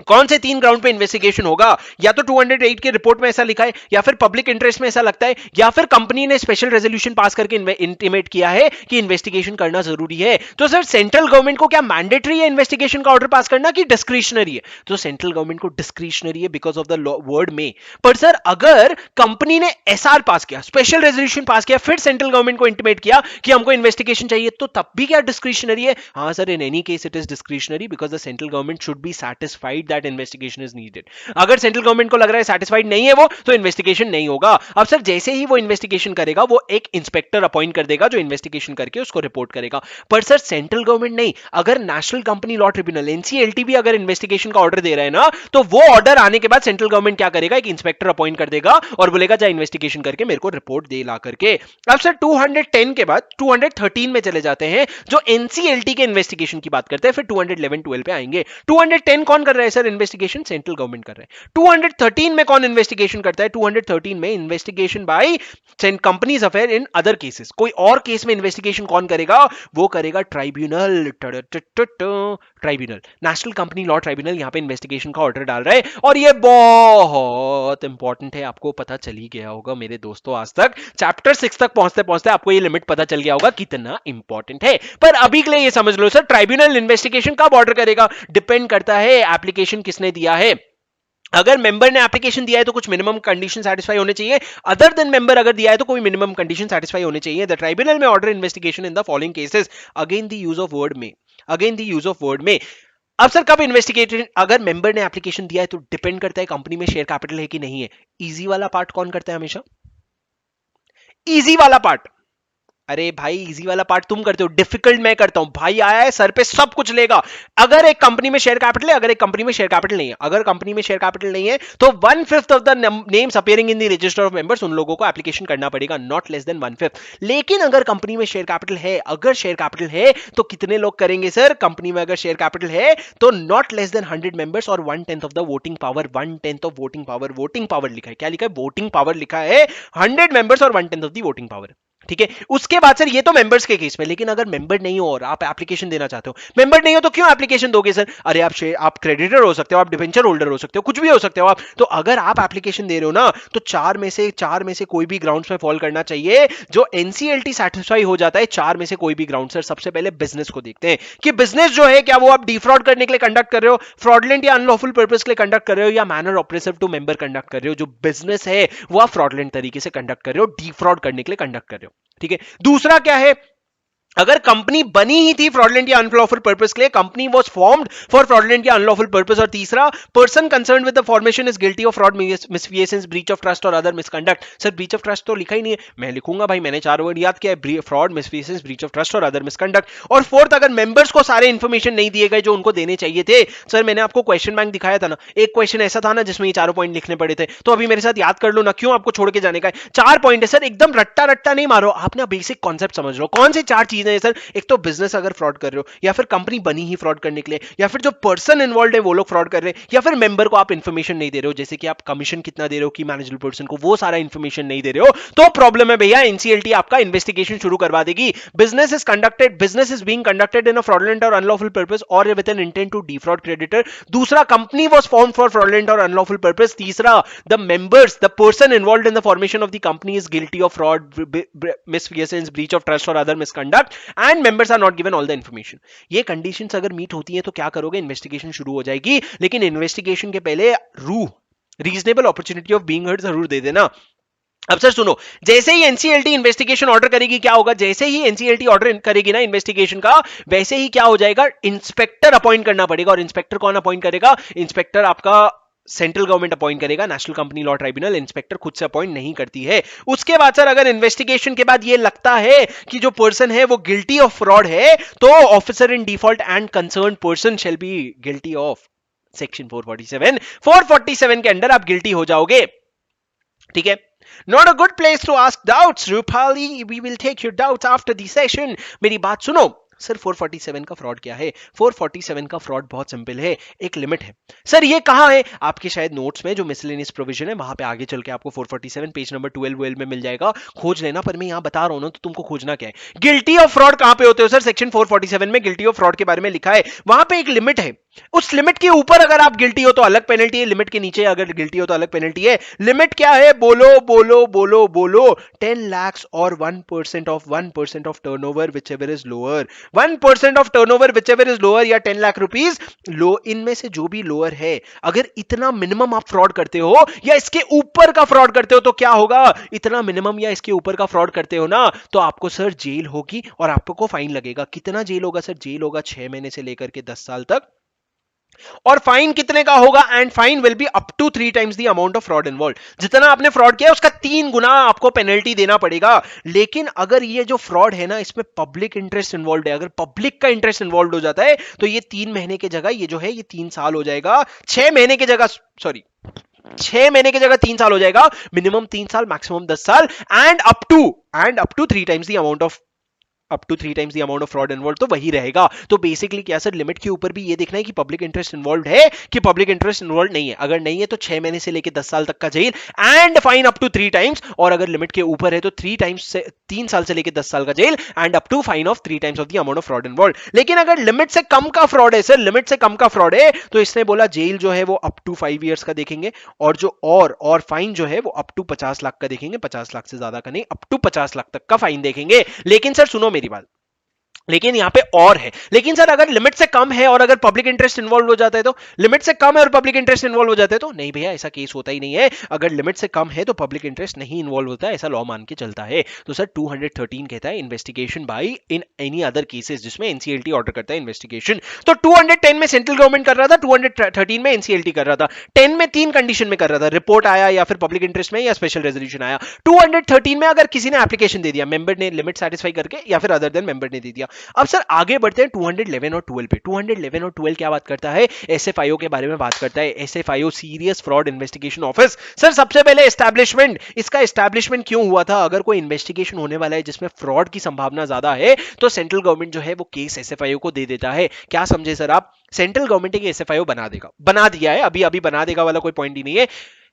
कौन से 3 ग्राउंड पे इन्वेस्टिगेशन होगा? या तो 208 की रिपोर्ट में ऐसा लिखा है, या फिर पब्लिक इंटरेस्ट में ऐसा लगता है, या फिर कंपनी ने स्पेशल रेजोल्यूशन पास करके इंटीमेट किया है कि इन्वेस्टिगेशन करना जरूरी है। तो सर सेंट्रल गवर्नमेंट को क्या मैंडेटरी है इन्वेस्टिगेशन का ऑर्डर पास करना कि डिस्क्रिशनरी है? तो सेंट्रल गवर्नमेंट को डिस्क्रिशनरी है बिकॉज ऑफ द वर्ड में। पर सर अगर कंपनी ने एसआर पास किया, स्पेशल रेजोल्यूशन पास किया, फिर सेंट्रल गवर्नमेंट को इंटीमेट किया कि हमको इन्वेस्टिगेशन चाहिए, तो तब भी क्या डिस्क्रिशनरी है? हाँ sir, in any case it is discretionary because the central government should be satisfied that investigation is needed. अगर सेंट्रल गवर्नमेंट को लग रहा है सैटिस्फाइड नहीं है वो, तो इन्वेस्टिगेशन नहीं होगा। अब सर जैसे ही वो इन्वेस्टिगेशन करेगा, वो एक इंस्पेक्टर अपॉइंट कर देगा जो इन्वेस्टिगेशन करके उसको रिपोर्ट करेगा। पर सर सेंट्रल गवर्नमेंट नहीं, अगर national company law tribunal NCLT भी अगर इन्वेस्टिगेशन का ऑर्डर दे रहा है ना, तो वो ऑर्डर आने के बाद सेंट्रल गवर्नमेंट क्या करेगा? एक इंस्पेक्टर अपॉइंट कर देगा और बोलेगा जा इन्वेस्टिगेशन करके मेरे को रिपोर्ट दे ला करके। अब सर 210 के बाद 213 में चले जाते हैं जो एनसीएलटी के इन्वेस्टिगेशन की बात करते हैं, फिर 211 12 पे आएंगे। 210 कौन कर रहा है सर इन्वेस्टिगेशन? सेंट्रल गवर्नमेंट कर रहा है। 213 में कौन इन्वेस्टिगेशन करता है? 213 में investigation by companies affair in other cases. कोई और केस में इन्वेस्टिगेशन कौन करेगा? वो करेगा tribunal. Tribunal, national company law tribunal यहां पे इन्वेस्टिगेशन का ऑर्डर डाल रहा है, और ये बहुत इंपॉर्टेंट है। आपको पता चल ही गया होगा मेरे दोस्तों, आज तक चैप्टर 6 तक पहुंचते पहुंचते आपको ये लिमिट पता चल गया होगा कितना इंपॉर्टेंट है। पर अभी के लिए ये समझ लो सर, ट्राइब्यूनल इन्वेस्टिगेशन कब ऑर्डर करेगा? डिपेंड करता है एप्लीकेशन किसने दिया है। अगर मेंबर ने एप्लीकेशन दिया है तो कुछ मिनिमम कंडीशन सेटिस्फाई होने चाहिए, अदर देन मेंबर अगर दिया है तो कोई मिनिमम कंडीशन सेटिस्फाई होने चाहिए। The tribunal may order investigation in the following cases, again the use of word may. Again the use of word may. अब सर कब इन्वेस्टिगेशन, अगर मेंबर ने एप्लीकेशन दिया है तो डिपेंड करता है कंपनी में शेयर कैपिटल है कि नहीं है। इजी वाला पार्ट कौन करता है हमेशा? इजी वाला पार्ट। अरे भाई इजी वाला पार्ट तुम करते हो, डिफिकल्ट मैं करता हूं। भाई आया है सर पे सब कुछ लेगा। अगर एक कंपनी में शेयर कैपिटल है, अगर एक कंपनी में शेयर कैपिटल नहीं है, अगर कंपनी में शेयर कैपिटल नहीं है तो 1/5 of the names appearing in the register of members, उन लोगों को एप्लीकेशन करना पड़ेगा, नॉट लेस देन 1/5। लेकिन अगर कंपनी में शेयर कैपिटल है, अगर शेयर कैपिटल है तो कितने लोग करेंगे सर? कंपनी में अगर शेयर कैपिटल है तो नॉट लेस देन 100 मेंबर्स और 1/10 of the voting power. 1/10 of voting power, voting power लिखा है, क्या लिखा है? वोटिंग पावर लिखा है। 100 मेंबर्स और 1/10 ऑफ द वोटिंग पावर। ठीक है, उसके बाद सर ये तो मेंबर्स के केस में, लेकिन अगर मेंबर नहीं हो और आप एप्लीकेशन देना चाहते हो, मेंबर नहीं हो तो क्यों एप्लीकेशन दोगे सर? अरे आप क्रेडिटर हो सकते हो, आप डिबेंचर होल्डर हो सकते हो, कुछ भी हो सकते हो आप। तो अगर आप एप्लीकेशन दे रहे हो ना तो चार में से कोई भी ग्राउंड्स में फॉल करना चाहिए जो एनसीएलटी सेटिस्फाई हो जाता है। चार में से कोई भी ग्राउंड। सर सबसे पहले बिजनेस को देखते हैं कि बिजनेस जो है क्या वो आप डिफ्रॉड करने के लिए कंडक्ट कर रहे हो, फ्रॉडलेंट या अनलॉफुल पर्पस के लिए कंडक्ट कर रहे हो, या manner oppressive to member conduct कर रहे हो। जो बिजनेस है वो आप फ्रॉडलेंट तरीके से कंडक्ट कर रहे हो, डिफ्रॉड करने के लिए कंडक्ट कर रहे हो। ठीक है, दूसरा क्या है? अगर कंपनी बनी ही थी फ्रॉडलेंट या अनलॉफुल पर्पस के लिए, company was formed for fraudulent या अनलॉफुल पर्पस। और तीसरा, person concerned with the formation is guilty of fraud, misfeasances, breach of trust और other misconduct. Sir breach of trust तो लिखा ही नहीं है, मैं लिखूंगा भाई, मैंने 4 वर्ड याद किया है, fraud, misfeasances, breach of trust और अदर मिसकंडक्ट। और फोर्थ, अगर मेंबर्स को सारे इंफॉर्मेशन नहीं दिए गए जो उनको देने चाहिए थे। सर मैंने आपको क्वेश्चन बैंक दिखाया था ना, एक क्वेश्चन ऐसा था ना जिसमें ये चारों पॉइंट लिखने पड़े थे, तो अभी मेरे साथ याद कर लो ना, क्यों आपको छोड़ के जाने का है। 4 पॉइंट है सर, एकदम रट्टा रट्टा नहीं मारो, आप ना बेसिक कॉन्सेप्ट समझ लो। कौन से 4 चीजें हैं सर? एक तो बिजनेस अगर फ्रॉड कर रहे हो, या फिर कंपनी बनी ही फ्रॉड करने के लिए, या फिर जो पर्सन इन्वॉल्व है वो लोग फ्रॉड कर रहे हैं, या फिर मेंबर को आप इंफॉर्मेशन नहीं दे रहे हो, जैसे कि आप कमीशन कितना दे रहे हो कि मैनेजेबल पर्सन को, वो सारा इंफॉर्मेशन नहीं दे रहे हो, तो प्रॉब्लम है भैया। एनसीएलटी आपका इन्वेस्टिगेशन शुरू करवा देगी। Business is being conducted in a fraudulent और अनलॉफुल पर्पस और with an intent to defraud creditor. दूसरा, company was formed for fraudulent और अनलॉफुल पर्पस। तीसरा, the members, the person involved in the formation of the company is guilty of fraud, misfeasances, breach of trust और other misconduct, and members are not given all the information. ये कंडीशंस अगर मीट होती हैं तो क्या करोगे? इन्वेस्टिगेशन शुरू हो जाएगी। लेकिन इन्वेस्टिगेशन के पहले reasonable opportunity of being heard जरूर दे देना। अब सर सुनो, जैसे ही एनसीएलटी इन्वेस्टिगेशन ऑर्डर करेगी क्या होगा? जैसे ही एनसीएलटी ऑर्डर करेगी ना इन्वेस्टिगेशन का, वैसे ही क्या हो जाएगा? इंस्पेक्टर अपॉइंट करना पड़ेगा। और इंस्पेक्टर कौन अपॉइंट करेगा? इंस्पेक्टर आपका सेंट्रल गवर्नमेंट अपॉइंट करेगा, national company law tribunal inspector खुद से अपॉइंट नहीं करती है। उसके बाद सर अगर इन्वेस्टिगेशन के बाद ये लगता है कि जो पर्सन है वो गिल्टी ऑफ फ्रॉड है, तो officer in default and concern person shall be guilty of section 447। 447 के अंडर आप गिल्टी हो जाओगे। ठीक है, Not a good place to ask doubts, Rupali. We will take your doubts after the session. मेरी बात सुनो। सर 447 का फ्रॉड क्या है? 447 का फ्रॉड बहुत सिंपल है, एक लिमिट है। सर ये कहां है? आपके शायद नोट्स में जो मिसलेनियस प्रोविजन है वहां पे आगे चल के आपको 447 पेज नंबर 12 में मिल जाएगा, खोज लेना। पर मैं यहां बता रहा हूं ना, तो तुमको खोजना क्या है? गिल्टी ऑफ फ्रॉड कहां पे होते हो सर? सेक्शन 447 में गिल्टी ऑफ फ्रॉड के बारे में लिखा है, वहां पे एक लिमिट है। उस लिमिट के ऊपर अगर आप गिल्टी हो तो अलग पेनल्टी है, लिमिट के नीचे अगर गिल्टी हो तो अलग पेनल्टी है। लिमिट क्या है? बोलो बोलो बोलो बोलो। 10 lakhs और 1% of turnover whichever is lower. 1% of turnover whichever is lower या 10 लाख रुपीस लो, इनमें से जो भी लोअर है, अगर इतना मिनिमम आप फ्रॉड करते हो या इसके ऊपर का फ्रॉड करते हो तो क्या होगा? इतना मिनिमम या इसके ऊपर का फ्रॉड करते हो ना तो आपको सर जेल होगी और आपको फाइन लगेगा। कितना जेल होगा सर? जेल होगा 6 महीने से लेकर के 10 साल तक। और फाइन कितने का होगा? And fine will be up to 3 times the amount of fraud involve. जितना आपने फ्रॉड किया उसका 3 गुना आपको पेनल्टी देना पड़ेगा। लेकिन अगर ये जो फ्रॉड है ना, इसमें पब्लिक इंटरेस्ट इन्वॉल्व है, अगर पब्लिक का इंटरेस्ट इन्वॉल्व हो जाता है तो ये 3 महीने की जगह ये जो है ये 3 साल हो जाएगा। 6 महीने की जगह 6 महीने की जगह 3 साल हो जाएगा। मिनिमम 3 साल, मैक्सिमम 10 साल, and up to 3 times the amount of fraud involve, तो वही रहेगा। तो बेसिकली क्या सर, लिमिट के ऊपर भी ये देखना है कि पब्लिक इंटरेस्ट इन्वॉल्व है कि पब्लिक इंटरेस्ट इन्वॉल्व नहीं है। अगर नहीं है तो 6 महीने से लेकर 10 साल तक का jail and fine up to 3 times, और अगर लिमिट के ऊपर है तो 3 साल से लेकर 10 साल का jail and up to fine of 3 times of the amount of fraud involve. लेकिन अगर लिमिट से कम का फ्रॉड है सर, लिमिट से कम का फ्रॉड है, तो इसने बोला जेल जो है वो अप टू 5 years का देखेंगे, और जो और फाइन जो है वो अप टू 50 लाख का देखेंगे। 50 लाख से ज्यादा का नहीं, अप टू 50 लाख तक का फाइन देखेंगे। लेकिन सर सुनो मेरी बात, लेकिन यहाँ पे और है। लेकिन सर अगर लिमिट से कम है और अगर पब्लिक इंटरेस्ट इन्वॉल्व हो जाता है तो, लिमिट से कम है और पब्लिक इंटरेस्ट इन्वॉल्व हो जाता है तो, नहीं भैया ऐसा केस होता ही नहीं है। अगर लिमिट से कम है तो पब्लिक इंटरेस्ट नहीं इन्वॉल्व होता है, ऐसा लॉ मान के चलता है। तो सर 213 कहता है investigation by in any other cases जिसमें एनसीएलटी ऑर्डर करता है इन्वेस्टिगेशन। तो 210 में सेंट्रल गवर्नमेंट कर रहा था, 213 में एनसीएलटी कर रहा था। 10 में 3 कंडीशन में कर रहा था, रिपोर्ट आया या फिर पब्लिक इंटरेस्ट में या स्पेशल रेजोल्यूशन आया। 213 में अगर किसी ने एप्लीकेशन दे दिया, मेंबर ने लिमिट सेटिस्फाई करके या फिर अदर देन मेंबर ने दे दिया। अब सर आगे बढ़ते हैं 211 और 12 पे। 211 और 12 क्या बात करता है, एसएफआईओ के बारे में बात करता है। SFIO serious fraud investigation office. Sir सबसे पहले एस्टैब्लिशमेंट, इसका एस्टैब्लिशमेंट क्यों हुआ था, अगर कोई इन्वेस्टिगेशन होने वाला है जिसमें फ्रॉड की संभावना ज्यादा है तो सेंट्रल गवर्नमेंट जो है वो केस एसएफआईओ को दे देता है। क्या समझे सर आप, सेंट्रल गवर्नमेंट एक एसएफआईओ बना देगा, बना दिया है, अभी अभी बना देगा वाला कोई पॉइंट ही नहीं है।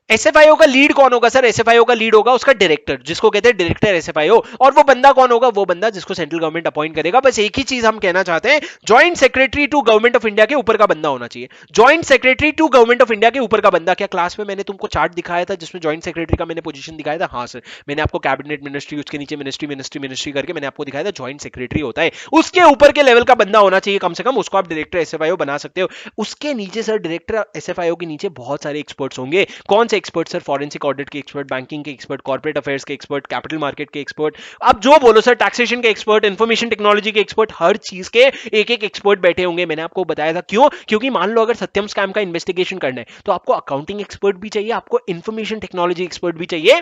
एसएफआईओ का लीड कौन होगा सर, एसएफआईओ का लीड होगा उसका डायरेक्टर, जिसको कहते हैं डायरेक्टर एसएफआईओ। और वो बंदा कौन होगा, वो बंदा जिसको सेंट्रल गवर्नमेंट अपॉइंट करेगा। बस एक ही चीज हम कहना चाहते हैं, joint secretary to government of India के ऊपर का बंदा होना चाहिए। Joint secretary to government of India के ऊपर का बंदा। क्या क्लास में मैंने तुमको चार्ट दिखाया था जिसमें ज्वाइंट सेक्रेटरी का मैंने पोजीशन दिखाया था? हाँ सर, मैंने आपको कैबिनेट मिनिस्ट्री, उसके नीचे मिनिस्ट्री मिनिस्ट्री मिनिस्ट्री करके मैंने आपको दिखाया था ज्वाइंट सेक्रेटरी होता है, उसके ऊपर के लेवल का बंदा होना चाहिए कम से कम, उसको आप डायरेक्टर एसएफआईओ बना सकते हो। उसके नीचे सर डायरेक्टर एसएफआईओ के नीचे बहुत सारे एक्सपर्ट्स होंगे। कौन से एक्सपर्ट सर, फॉरेंसिक ऑडिट के एक्सपर्ट, बैंकिंग के एक्सपर्ट, कॉर्पोरेट अफेयर्स के एक्सपर्ट, कैपिटल मार्केट के एक्सपर्ट, आप जो बोलो सर, टैक्सेशन के एक्सपर्ट, इंफॉर्मेशन टेक्नोलॉजी के एक्सपर्ट, हर चीज के एक एक एक्सपर्ट बैठे होंगे। मैंने आपको बताया था क्यों, क्योंकि मान लो अगर सत्यम स्कैम का इन्वेस्टिगेशन करना है तो आपको अकाउंटिंग एक्सपर्ट भी चाहिए, आपको इंफॉर्मेशन टेक्नोलॉजी एक्सपर्ट भी चाहिए,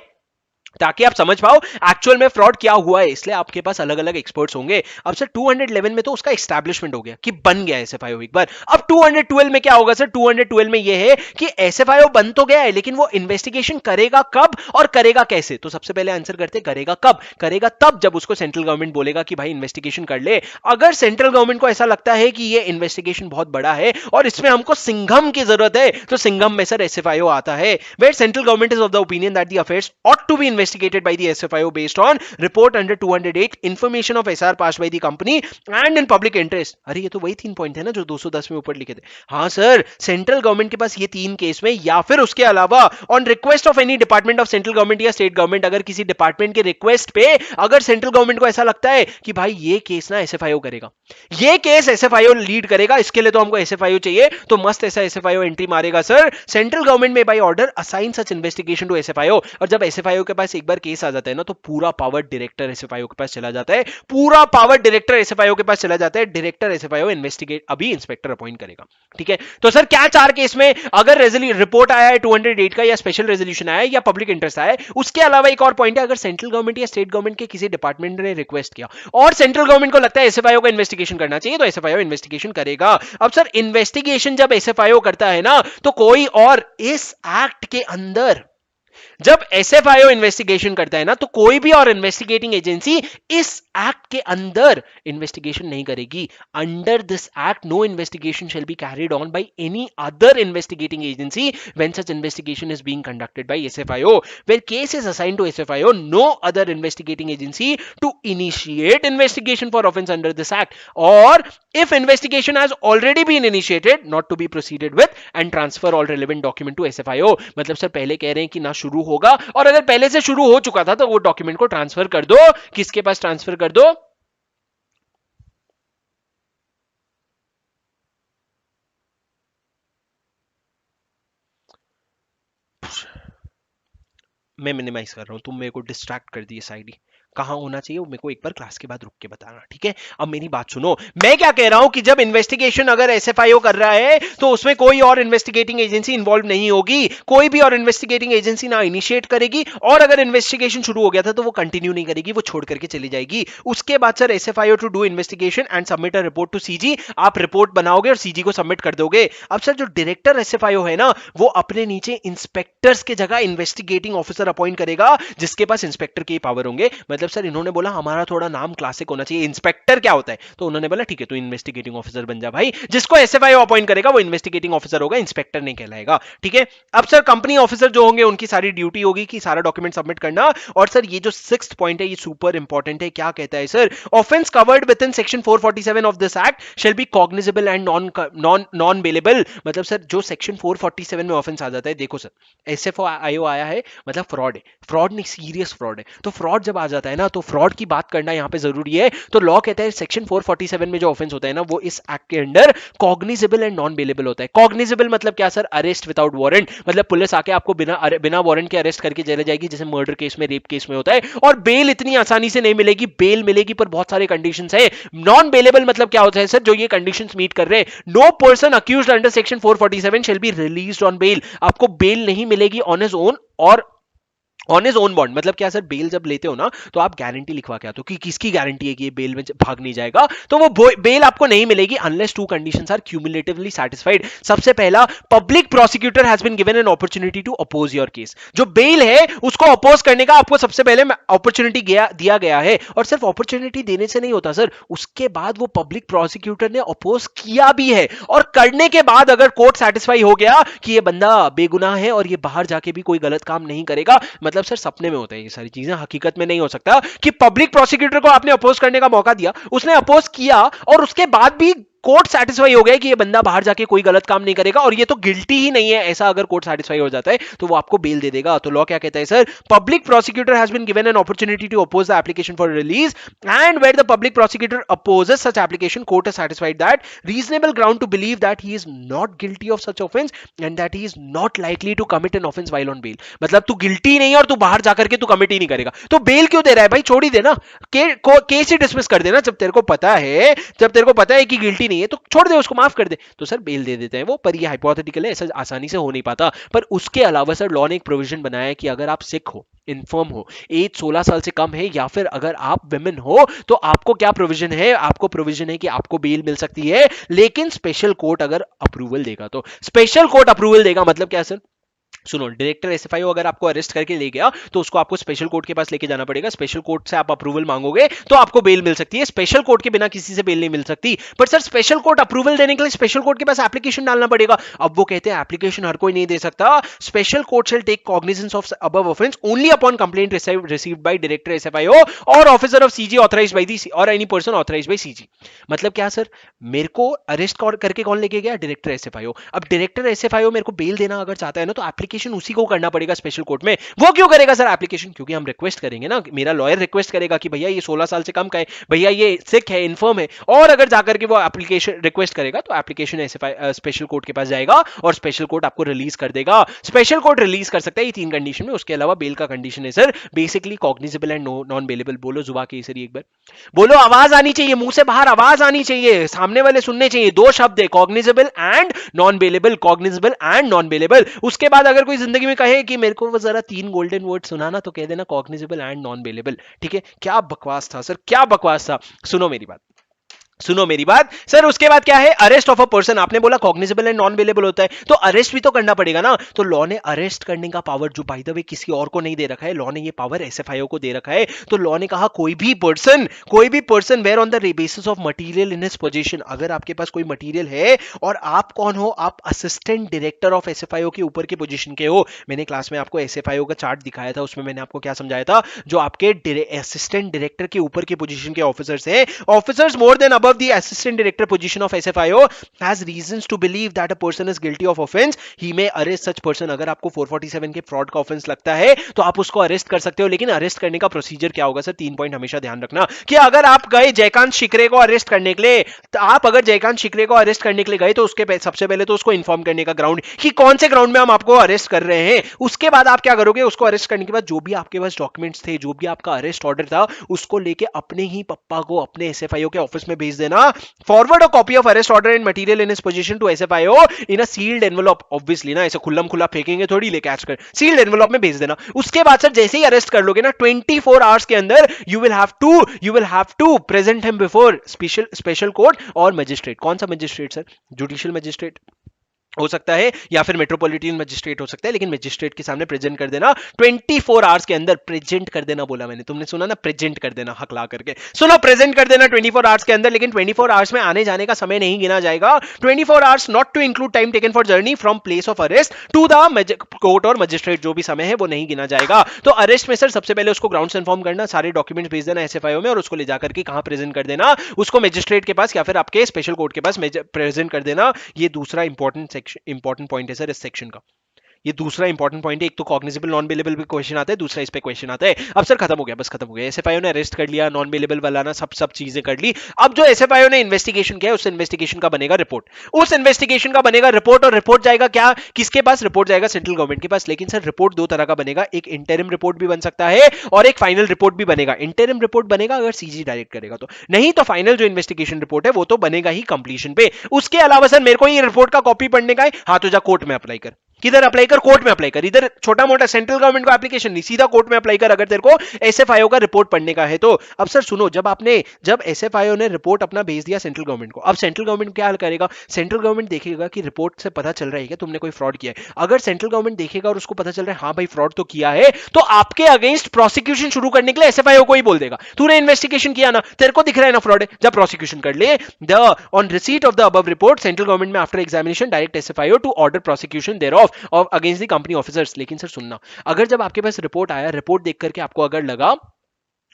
ताकि आप समझ पाओ एक्चुअल में फ्रॉड क्या हुआ है। इसलिए आपके पास अलग अलग एक्सपर्ट्स होंगे। अब सर 211 में तो उसका एस्टैब्लिशमेंट हो गया कि बन गया एसएफआईओ एक बार। अब 212 में क्या होगा सर, 212 में यह है कि एसएफआईओ बन तो गया है लेकिन वो इन्वेस्टिगेशन करेगा कब और करेगा कैसे। तो सबसे पहले आंसर करते करेगा कब, करेगा तब जब उसको सेंट्रल गवर्नमेंट बोलेगा कि भाई इन्वेस्टिगेशन कर ले। अगर सेंट्रल गवर्नमेंट को ऐसा लगता है कि ये इन्वेस्टिगेशन बहुत बड़ा है और इसमें हमको सिंघम की जरूरत है तो सिंघम में सर एसएफआईओ आता है, where central government is of the opinion that the affairs ought to be investigated by the SFIO based on report under 208 information of SR passed by the company and in public interest। अरे ये तो वही 3 पॉइंट है ना जो 210 में ऊपर लिखे थे। हाँ सर, सेंट्रल गवर्नमेंट के पास ये 3 केस में या फिर उसके अलावा on request of any department of central government या स्टेट गवर्नमेंट, अगर किसी डिपार्टमेंट के रिक्वेस्ट पे अगर सेंट्रल गवर्नमेंट को ऐसा लगता है कि भाई ये केस ना एसएफआईओ करेगा, ये केस एसएफआईओ लीड करेगा, इसके लिए तो हमको एसएफआईओ चाहिए, तो मस्त ऐसा एसएफआईओ एंट्री मारेगा सर। Central government may by order assign such investigation to SFIO. और जब एसएफआईओ के पास एक बार केस आ जाता है ना तो पूरा पावर डायरेक्टर एसएफआईओ के पास चला जाता है, पूरा पावर डायरेक्टर एसएफआईओ के पास चला जाता है। डायरेक्टर एसएफआईओ इन्वेस्टिगेट अभी इंस्पेक्टर अपॉइंट करेगा। ठीक है, तो सर क्या 4 केस में अगर रिपोर्ट आया है 208 का या स्पेशल रेजोल्यूशन आया है या पब्लिक इंटरेस्ट आया है, उसके अलावा एक और पॉइंट है, अगर सेंट्रल गवर्नमेंट या स्टेट गवर्नमेंट के किसी डिपार्टमेंट ने रिक्वेस्ट किया और सेंट्रल गवर्नमेंट को लगता है एसएफआईओ का इन्वेस्टिगेशन करना चाहिए तो एसएफआईओ इन्वेस्टिगेशन करेगा। अब सर इन्वेस्टिगेशन जब एसएफआईओ करता है ना तो कोई और इस एक्ट के अंदर, जब एसएफआईओ इन्वेस्टिगेशन करता है ना तो कोई भी और इन्वेस्टिगेटिंग एजेंसी इस एक्ट के अंदर इन्वेस्टिगेशन नहीं करेगी। Under this act no investigation shall be carried on by any other investigating agency when such investigation is being conducted by SFIO, where case is assigned to SFIO, no other investigating agency to initiate investigation for offence under this act, और if investigation has already been initiated not to be proceeded with and transfer all relevant document to SFIO। मतलब सर पहले कह रहे हैं कि ना शुरू होगा, और अगर पहले से शुरू हो चुका था तो वो डॉक्यूमेंट को ट्रांसफर कर दो, किसके पास ट्रांसफर कर दो, मैं मिनिमाइज कर रहा हूं, तुम मेरे को डिस्ट्रैक्ट कर दिए साइड ही। कहां होना चाहिए वो मेरे को एक बार क्लास के बाद रुक के बताना, ठीक है। अब मेरी बात सुनो, मैं क्या कह रहा हूं कि जब इन्वेस्टिगेशन अगर एसएफआईओ कर रहा है तो उसमें कोई और इन्वेस्टिगेटिंग एजेंसी इन्वॉल्व नहीं होगी, कोई भी और इन्वेस्टिगेटिंग एजेंसी ना इनिशिएट करेगी, और अगर इन्वेस्टिगेशन शुरू हो गया था तो वो कंटिन्यू नहीं करेगी, वो छोड़ करके चली जाएगी। उसके बाद sir SFIO to do investigation and submit a report to CG, आप रिपोर्ट बनाओगे और सीजी को सबमिट कर दोगे। अब सर जो डायरेक्टर एसएफआईओ है ना वो अपने नीचे इंस्पेक्टर्स के जगह इन्वेस्टिगेटिंग ऑफिसर अपॉइंट करेगा जिसके पास इंस्पेक्टर के पावर होंगे। मतलब सर इन्होंने बोला हमारा थोड़ा नाम क्लासिक होना चाहिए, इंस्पेक्टर क्या होता है, तो उन्होंने बोला ठीक है तो इन्वेस्टिगेटिंग ऑफिसर बन जा भाई, जिसको एसएफआईओ अपॉइंट करेगा वो इन्वेस्टिगेटिंग ऑफिसर होगा, इंस्पेक्टर नहीं कहलाएगा। ठीक है, अब सर कंपनी ऑफिसर जो होंगे उनकी सारी ड्यूटी होगी कि सारा डॉक्यूमेंट सबमिट करना। और सर ये जो 6th पॉइंट है ये सुपर इंपॉर्टेंट है, क्या कहता है sir, offence covered with in section 447 of this act shall be cognizable and non bailable. मतलब सर जो सेक्शन 447 में ऑफेंस आ जाता है, देखो सर एसएफआईओ आया है मतलब फ्रॉड है, फ्रॉड नहीं सीरियस फ्रॉड है, तो फ्रॉड जब आ जाता है ना, तो फ्रॉड की बात करना यहाँ पे जरूरी है। तो लॉ कहता है सेक्शन 447 में जो ऑफेंस होता है ना, वो इस एक्ट के under cognizable and non bailable होता है। कॉग्निजेबल मतलब क्या सर? अरेस्ट विदाउट वारंट, मतलब पुलिस आके आपको बिना वारंट के अरेस्ट करके चले जाएगी, जैसे मर्डर केस में, रेप केस में होता है। और बेल इतनी आसानी से नहीं मिलेगी, बेल मिलेगी पर बहुत सारे कंडीशंस है। नॉन बेलेबल मतलब क्या होता है सर? जो ये कंडीशंस मीट कर रहे हैं, no person accused under section 447 shall be released on bail. आपको बेल नहीं मिलेगी ऑन हिज ओन और ऑन इज ओन बॉन्ड। मतलब क्या सर? बेल जब लेते हो ना, तो आप गारंटी लिखवा के आते हो कि किसकी गारंटी है कि ये बेल में भाग नहीं जाएगा, तो वो बेल आपको नहीं मिलेगी unless two conditions are cumulatively satisfied. सबसे पहला, public prosecutor has been given an opportunity to oppose your case. जो बेल है उसको अपोज करने का आपको सबसे पहले अपॉर्चुनिटी दिया गया है। और सिर्फ अपॉर्चुनिटी देने से नहीं होता सर, उसके बाद वो पब्लिक प्रोसिक्यूटर ने अपोज किया भी है, और करने के बाद अगर कोर्ट सैटिस्फाई हो गया कि ये बंदा बेगुनाह है और ये बाहर जाके भी कोई गलत काम नहीं करेगा, मतलब सर सपने में होता है ये सारी चीजें, हकीकत में नहीं हो सकता कि पब्लिक प्रोसिक्यूटर को आपने अपोज करने का मौका दिया, उसने अपोज किया और उसके बाद भी कोर्ट सैटिस्फाई हो गया कि ये बंदा बाहर जाके कोई गलत काम नहीं करेगा और ये तो गिल्टी ही नहीं है, ऐसा अगर कोर्ट सैटिस्फाई हो जाता है तो वो आपको बेल दे देगा। तो लॉ क्या कहता है sir? Public prosecutor has been given an opportunity to oppose the application for release and where the public prosecutor opposes such application, court has satisfied that reasonable ground to believe that he is not guilty of such offence and that he is not likely to commit an offence while on bail. मतलब तू गिल्टी नहीं है और तू बाहर जाकर के तू कमिट ही नहीं करेगा, तो बेल क्यों दे रहा है भाई? छोड़ ही देना, केस ही डिसमिस कर देना। जब तेरे को पता है कि गिल्टी नहीं है तो छोड़ दे, उसको माफ कर दे, तो सर बेल दे देते हैं वो। पर ये हाइपोथेटिकल है, ऐसा आसानी से हो नहीं पाता। पर उसके अलावा सर लॉ ने एक प्रोविजन बनाया है कि अगर आप सिख हो, इन्फर्म हो, एज 16 साल से कम है, या फिर अगर आप विमेन हो, तो आपको क्या प्रोविजन है? आपको प्रोविजन है कि आपको बेल मिल सकती है, लेकिन स्पेशल कोर्ट अगर अप्रूवल देगा। तो स्पेशल कोर्ट अप्रूवल देगा मतलब क्या सर? सुनो, डायरेक्टर एसएफआईओ अगर आपको अरेस्ट करके ले गया तो उसको आपको स्पेशल कोर्ट के पास लेके जाना पड़ेगा, स्पेशल कोर्ट से आप अप्रूवल मांगोगे तो आपको बेल मिल सकती है। स्पेशल कोर्ट के बिना किसी से बेल नहीं मिल सकती। पर सर स्पेशल कोर्ट अप्रूवल देने के लिए स्पेशल कोर्ट के पास एप्लीकेशन डालना पड़ेगा। अब वो कहते हैं एप्लीकेशन हर कोई नहीं दे सकता, special court shall take cognizance of above offence only upon complaint received by director SFIO और officer of CG authorised by the और any person authorised by CG. मतलब क्या सर? मेरे को अरेस्ट करके कौन लेके गया? Director SFIO. अब डायरेक्टर एसएफआईओ मेरे को बेल देना अगर चाहता है ना, तो एप्लीकेशन उसी को करना पड़ेगा स्पेशल कोर्ट में। वो क्यों करेगा सर एप्लीकेशन? क्योंकि हम रिक्वेस्ट करेंगे ना, मेरा लॉयर रिक्वेस्ट करेगा कि भैया ये 16 साल से कम का है, भैया ये सिख है, इन्फर्म है, और अगर जाकर के वो एप्लीकेशन रिक्वेस्ट करेगा तो एप्लीकेशन स्पेशल कोर्ट के पास जाएगा और स्पेशल कोर्ट आपको रिलीज कर देगा। स्पेशल कोर्ट रिलीज कर सकता है ये 3 कंडीशन में। उसके अलावा बेल का कंडीशन है sir basically cognizable and non bailable. बोलो जुबा के सर एक बार बोलो, आवाज आनी चाहिए, मुंह से बाहर आवाज आनी चाहिए, सामने वाले सुनने चाहिए। 2 शब्द है, cognizable and non bailable, cognizable and non bailable. उसके बाद अगर कोई जिंदगी में कहे कि मेरे को वो जरा 3 गोल्डन वर्ड सुनाना, तो कह देना कॉग्निजेबल एंड नॉन बेलेबल। ठीक है? क्या बकवास था सर, क्या बकवास था। सुनो मेरी बात, सुनो मेरी बात सर। उसके बाद क्या है? Arrest of a person. आपने बोला कॉग्निजेबल एंड नॉन बेलेबल होता है, तो अरेस्ट भी तो करना पड़ेगा ना। तो लॉ ने अरेस्ट करने का पावर, जो बाय द वे किसी और को नहीं दे रखा है, लॉ ने ये पावर एसएफआईओ को दे रखा है। तो लॉ ने कहा कोई भी person where on the basis of material in his possession, अगर आपके पास कोई मटेरियल है और आप कौन हो? आप असिस्टेंट डायरेक्टर ऑफ एसएफआईओ के ऊपर के पोजीशन के हो। मैंने क्लास में आपको एसएफआईओ का चार्ट दिखाया था, उसमें मैंने आपको क्या समझाया था? जो आपके असिस्टेंट डायरेक्टर के ऊपर के पोजीशन के ऑफिसर्स हैं, officers more than above the assistant director position of SFIO has reasons to believe that a person is guilty of offense, he may arrest such person। अगर आपको 447 के फ्रॉड का ऑफेंस लगता है तो आप उसको अरेस्ट कर सकते हो, लेकिन अरेस्ट करने का प्रोसीजर क्या होगा सर? 3 पॉइंट हमेशा ध्यान रखना कि अगर आप गए जयकांत शिकरे को अरेस्ट करने के लिए, तो आप अगर जयकांत शिकरे को अरेस्ट करने के लिए गए तो उसके सबसे पहले तो उसको इन्फॉर्म करने का ग्राउंड कि कौन से ग्राउंड में हम आपको अरेस्ट कर रहे हैं। उसके बाद आप क्या करोगे? उसको अरेस्ट करने के बाद जो भी आपके पास डॉक्यूमेंट्स थे, जो भी आपका अरेस्ट ऑर्डर था, उसको लेके अपने ही पप्पा को अपने एसएफआईओ के ऑफिस में भेज देना। Forward a copy of arrest order and material in his possession to SFIO in a sealed envelope. Obviously ना, ऐसे खुल्लम खुल्ला फेंकेंगे थोड़ी, ले कैच कर, सील्ड एनवेलप में भेज देना। उसके बाद सर जैसे ही अरेस्ट कर लोगे ना, 24 आवर्स के अंदर you will have to present him before special court और मजिस्ट्रेट। कौन सा मजिस्ट्रेट सर? जुडिशियल मजिस्ट्रेट हो सकता है या फिर मेट्रोपॉलिटन मजिस्ट्रेट हो सकता है, लेकिन मजिस्ट्रेट के सामने प्रेजेंट कर देना 24 आवर्स के अंदर। प्रेजेंट कर देना बोला मैंने, तुमने सुना ना? प्रेजेंट कर देना, हक ला करके सुनो, प्रेजेंट कर देना 24 आवर्स के अंदर। लेकिन 24 आवर्स में आने जाने का समय नहीं गिना जाएगा। 24 hours not to include time taken for journey from place of arrest to the court और मजिस्ट्रेट, जो भी समय है वो नहीं गिना जाएगा। तो अरेस्ट में सर सबसे पहले उसको ग्राउंड से इन्फॉर्म करना, सारे डॉक्यूमेंट्स भेज देना एसएफआईओ में, और उसको ले जाकर के कहां प्रेजेंट कर देना? उसको मजिस्ट्रेट के पास या फिर आपके स्पेशल कोर्ट के पास प्रेजेंट कर देना। ये दूसरा इंपॉर्टेंट पॉइंट है सर इस सेक्शन का। ये दूसरा इंपॉर्टेंट पॉइंट है। एक तो कॉग्निजेबल नॉन बेलेबल पे क्वेश्चन आता है, दूसरा इस पे क्वेश्चन आता है। अब सर खत्म हो गया, बस खत्म हो गया, एसएफआईओ ने अरेस्ट कर लिया, नॉन बेलेबल वाला ना सब चीजें कर ली। अब जो एसएफआईओ ने इन्वेस्टिगेशन किया है उस इन्वेस्टिगेशन का बनेगा रिपोर्ट, उस इन्वेस्टिगेशन का बनेगा रिपोर्ट, और रिपोर्ट जाएगा क्या, किसके पास, रिपोर्ट जाएगा सेंट्रल गवर्नमेंट के पास। लेकिन सर रिपोर्ट दो तरह का बनेगा, एक इंटरिम रिपोर्ट भी बन सकता है और एक फाइनल रिपोर्ट भी बनेगा। इंटरिम रिपोर्ट बनेगा अगर सीजी डायरेक्ट करेगा तो, नहीं तो फाइनल जो इन्वेस्टिगेशन रिपोर्ट है वो तो बनेगा ही कंप्लीशन पे। उसके अलावा सर मेरे को ये रिपोर्ट का कॉपी पढ़ने का है, हाँ तो जा कोर्ट में अप्लाई कर। किधर अप्लाई कर, कोर्ट में अप्लाई कर। इधर छोटा मोटा सेंट्रल गवर्नमेंट को एप्लीकेशन नहीं, सीधा कोर्ट में अप्लाई कर अगर तेरे को एसएफआईओ का रिपोर्ट पढ़ने का है तो। अब सर सुनो, जब एसएफआईओ ने रिपोर्ट अपना भेज दिया सेंट्रल गवर्नमेंट को, अब सेंट्रल गवर्नमेंट क्या करेगा, सेंट्रल गवर्नमेंट देखेगा कि रिपोर्ट से पता चल रहा है कि तुमने कोई फ्रॉड किया है। अगर सेंट्रल गवर्नमेंट देखेगा और उसको पता चल रहा है हाँ भाई फ्रॉड तो किया है, तो आपके अगेंस्ट प्रोसिक्यूशन शुरू करने के लिए एसएफआईओ को ही बोल देगा, तूने इन्वेस्टिगेशन किया ना, तेरे को दिख रहा है ना फ्रॉड है, जब प्रोसिक्यूशन कर ले। On receipt of the above report central government may after examination direct SFIO to order prosecution thereof और अगेंस्ट द कंपनी ऑफिसर्स। लेकिन सर सुनना, अगर जब आपके पास रिपोर्ट आया, रिपोर्ट देख करके आपको अगर लगा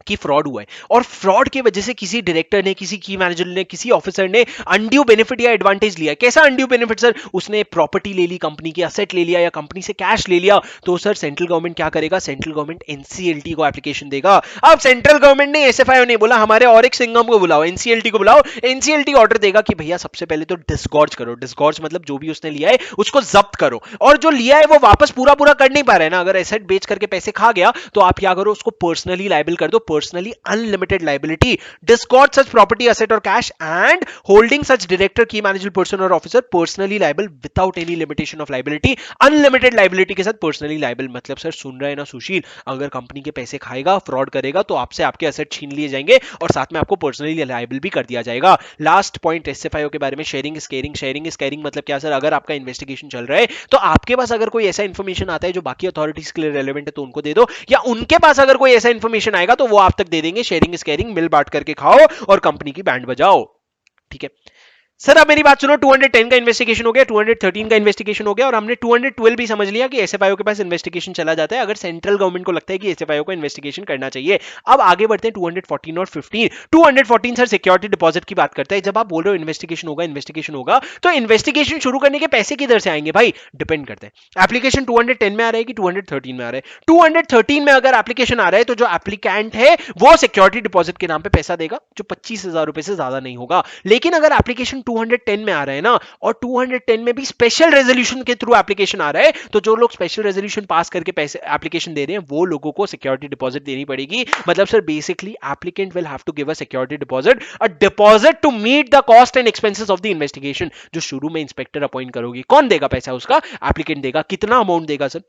कि फ्रॉड हुआ है और फ्रॉड की वजह से किसी डायरेक्टर ने, किसी की मैनेजर ने, किसी ऑफिसर ने अनड्यू बेनिफिट या एडवांटेज लिया, कैसा अनड्यू बेनिफिट सर, उसने प्रॉपर्टी ले ली, कंपनी की एसेट ले लिया या कंपनी से कैश ले लिया, तो सर सेंट्रल गवर्नमेंट क्या करेगा, सेंट्रल गवर्नमेंट एनसीएलटी को एप्लीकेशन देगा। अब सेंट्रल गवर्नमेंट ने एसएफआईओ ने बोला हमारे और एक सिंघम को बुलाओ, एनसीएलटी को बुलाओ, एनसीएलटी ऑर्डर देगा कि भैया सबसे पहले तो डिस्गॉर्ज करो, डिस्गॉर्ज मतलब जो भी उसने लिया है उसको जब्त करो, और जो लिया है वो वापस पूरा कर नहीं पा रहा है ना, अगर एसेट बेच करके पैसे खा गया तो आप क्या करो, उसको पर्सनली लायबल कर दो, personally unlimited liability, disgorge such property, asset or cash and holding such director, key managerial person or officer personally liable without any limitation of liability, unlimited liability के साथ personally liable। मतलब सर सुन रहे हैं ना सुशील, अगर कंपनी के पैसे खाएगा, फ्रॉड करेगा तो आपसे आपके एसेट छीन लिए जाएंगे और साथ में आपको पर्सनली लायबल भी कर दिया जाएगा। लास्ट पॉइंट एसएफआईओ के बारे में, sharing is caring. Sharing is caring मतलब क्या सर, अगर आपका इन्वेस्टिगेशन चल रहा है तो आपके पास अगर कोई ऐसा इंफॉर्मेशन आता है जो बाकी अथॉरिटीज के लिए रेलेवेंट है तो उनको दे दो, या उनके पास अगर कोई ऐसा इंफॉर्मेशन आएगा तो वो आप तक दे देंगे। शेयरिंग इज केयरिंग, मिल बांट करके खाओ और कंपनी की बैंड बजाओ, ठीक है। सर अब मेरी बात सुनो, 210 का इन्वेस्टिगेशन हो गया, 213 का इन्वेस्टिगेशन हो गया और हमने 212 भी समझ लिया कि एसएफआईओ के पास इन्वेस्टिगेशन चला जाता है अगर सेंट्रल गवर्नमेंट को लगता है कि एसएफआईओ को इन्वेस्टिगेशन करना चाहिए। अब आगे बढ़ते हैं 214 और 15। 214 सर सिक्योरिटी डिपॉजिट की बात करता है। जब आप बोल रहे हो इन्वेस्टिगेशन होगा तो इन्वेस्टिगेशन शुरू करने के पैसे किधर से आएंगे भाई, डिपेंड करते हैं एप्लीकेशन 210 में आ रहा है कि 213 में आ रहा है। 213 में अगर एप्लीकेशन आ रहा है तो जो एप्लीकेंट है वो सिक्योरिटी डिपॉजिट के नाम पे पैसा देगा जो 25,000 रुपए से ज्यादा नहीं होगा। लेकिन अगर एप्लीकेशन 210 में आ रहा है ना, और 210 में भी स्पेशल रेजोल्यूशन के थ्रू एप्लीकेशन आ रहा है, तो जो लोग स्पेशल रेजोल्यूशन पास करके पैसे एप्लीकेशन दे रहे हैं वो लोगों को सिक्योरिटी डिपॉजिट देनी पड़ेगी। मतलब sir basically applicant will have to give a security deposit, a deposit to meet the cost and expenses of the investigation. जो शुरू में इंस्पेक्टर अपॉइंट करोगी, कौन देगा पैसा, उसका एप्लीकेंट देगा। कितना अमाउंट देगा सर,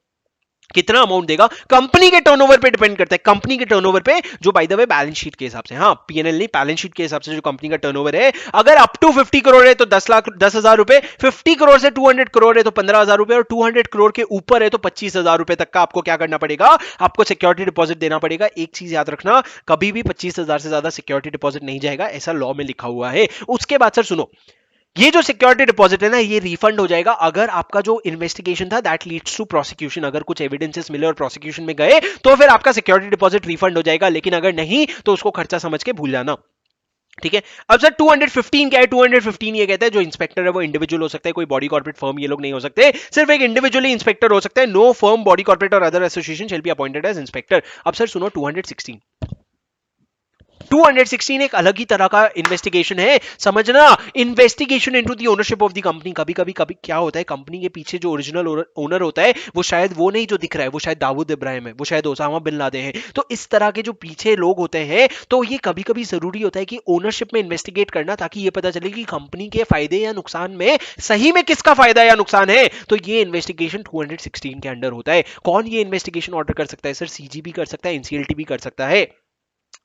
कितना अमाउंट देगा, कंपनी के टर्नओवर पे डिपेंड करता है, कंपनी के टर्नओवर पे, जो by the way balance sheet के हिसाब से, हाँ पीएनएल नहीं, बैलेंस शीट के हिसाब से जो कंपनी का टर्नओवर है, अगर अप टू 50 करोड़ है तो 10,000 रुपए, 50 करोड़ से 200 करोड़ है तो 15,000 रुपए, और 200 करोड़ के ऊपर है तो 25,000 रुपए तक का आपको क्या करना पड़ेगा, आपको सिक्योरिटी डिपॉजिट देना पड़ेगा। एक चीज याद रखना, कभी भी 25,000 से ज्यादा सिक्योरिटी डिपॉजिट नहीं जाएगा, ऐसा लॉ में लिखा हुआ है। उसके बाद सर सुनो, ये जो सिक्योरिटी डिपॉजिट है ना, ये रिफंड हो जाएगा अगर आपका जो इन्वेस्टिगेशन था दैट लीड्स टू प्रोसिक्यूशन, अगर कुछ एविडेंसेस मिले और प्रोसिक्यूशन में गए तो फिर आपका सिक्योरिटी डिपॉजिट रिफंड हो जाएगा, लेकिन अगर नहीं तो उसको खर्चा समझ के भूल जाना, ठीक है। अब सर 215 क्या है, 215 ये कहता है जो इंस्पेक्टर है वो इंडिविजुअल हो सकता है, कोई बॉडी कॉर्पोरेट फर्म ये लोग नहीं हो सकते, सिर्फ एक इंडिविजुअली इंस्पेक्टर हो सकता है। नो फर्म, बॉडी कॉर्पोरेट और other association shall be appointed as inspector. अब सर सुनो 216 एक अलग ही तरह का इन्वेस्टिगेशन है, समझना, investigation into the ownership of the company. कभी कभी क्या होता है, कंपनी के पीछे जो ओरिजिनल ओनर होता है वो शायद वो नहीं जो दिख रहा है, वो शायद दाऊद इब्राहिम है, वो शायद ओसामा बिन लादेन है। तो इस तरह के जो पीछे लोग होते हैं, तो ये कभी कभी जरूरी होता है कि ओनरशिप में इन्वेस्टिगेट करना, ताकि ये पता चले कि कंपनी के फायदे या नुकसान में सही में किसका फायदा या नुकसान है। तो ये इन्वेस्टिगेशन 216 के अंडर होता है। कौन ये इन्वेस्टिगेशन ऑर्डर कर सकता है सर, सीजी भी कर सकता है, एनसीएलटी भी कर सकता है।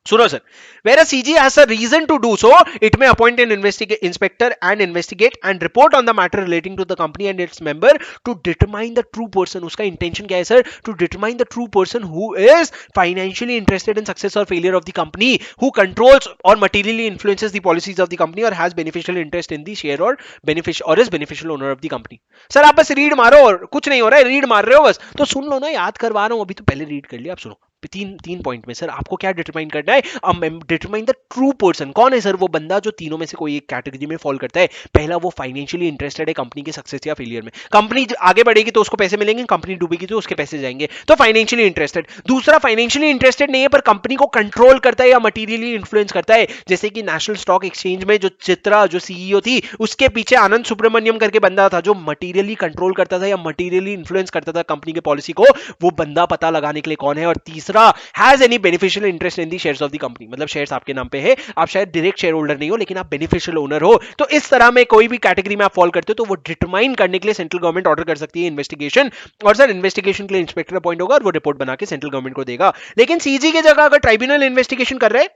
सुनो sir, where a CG has a reason to do so, it may appoint an inspector and investigate and report on the matter relating to the company and its member to determine the true person। उसका intention क्या है sir, to determine the true person who is financially interested in success or failure of the company, who controls or materially influences the policies of the company or has beneficial interest in the share or is beneficial owner of the company। Sir आप बस रीड मारो और कुछ नहीं हो रहा है, रीड मार रहे हो बस, तो सुन लो ना, याद करवा रहा हूं, अभी तो पहले रीड कर लिया, आप सुनो। तीन तीन पॉइंट में सर आपको क्या डिटरमाइन करना है? Determine the true person. कौन है सर वो बंदा जो तीनों में से कोई एक कैटेगरी में फॉल करता है? पहला, वो फाइनेंशियली इंटरेस्टेड है कंपनी के सक्सेस या फेलियर में। कंपनी आगे बढ़ेगी तो उसको पैसे मिलेंगे, कंपनी डूबेगी तो उसके पैसे जाएंगे, तो फाइनेंशियली इंटरेस्टेड। दूसरा, फाइनेंशियली इंटरेस्टेड नहीं है पर कंपनी को कंट्रोल करता है या मटीरियली इन्फ्लुएंस करता है, जैसे कि नेशनल स्टॉक एक्सचेंज में जो चित्रा जो सीईओ थी, उसके पीछे आनंद सुब्रमण्यम करके बंदा था जो मटीरियली कंट्रोल करता था या मटीरियली इन्फ्लुएंस करता था कंपनी के पॉलिसी को। वो बंदा पता लगाने के लिए कौन है। और तीसरा, has any beneficial interest in the shares of the company, मतलब शेयर्स आपके नाम पे है, आप शायद डायरेक्ट शेयर होल्डर नहीं हो लेकिन आप बेनिफिशियल ओनर हो। तो इस तरह में कोई भी कैटेगरी में आप फॉल करते हो तो वो डिटरमाइन करने के लिए सेंट्रल गवर्नमेंट ऑर्डर कर सकती है इन्वेस्टिगेशन, और सर इन्वेस्टिगेशन के लिए इंस्पेक्टर अपॉइंट होगा और वो रिपोर्ट बना के सेंट्रल गवर्नमेंट को देगा। लेकिन सीजी की जगह अगर ट्राइब्यूनल इन्वेस्टिगेशन कर रहे हैं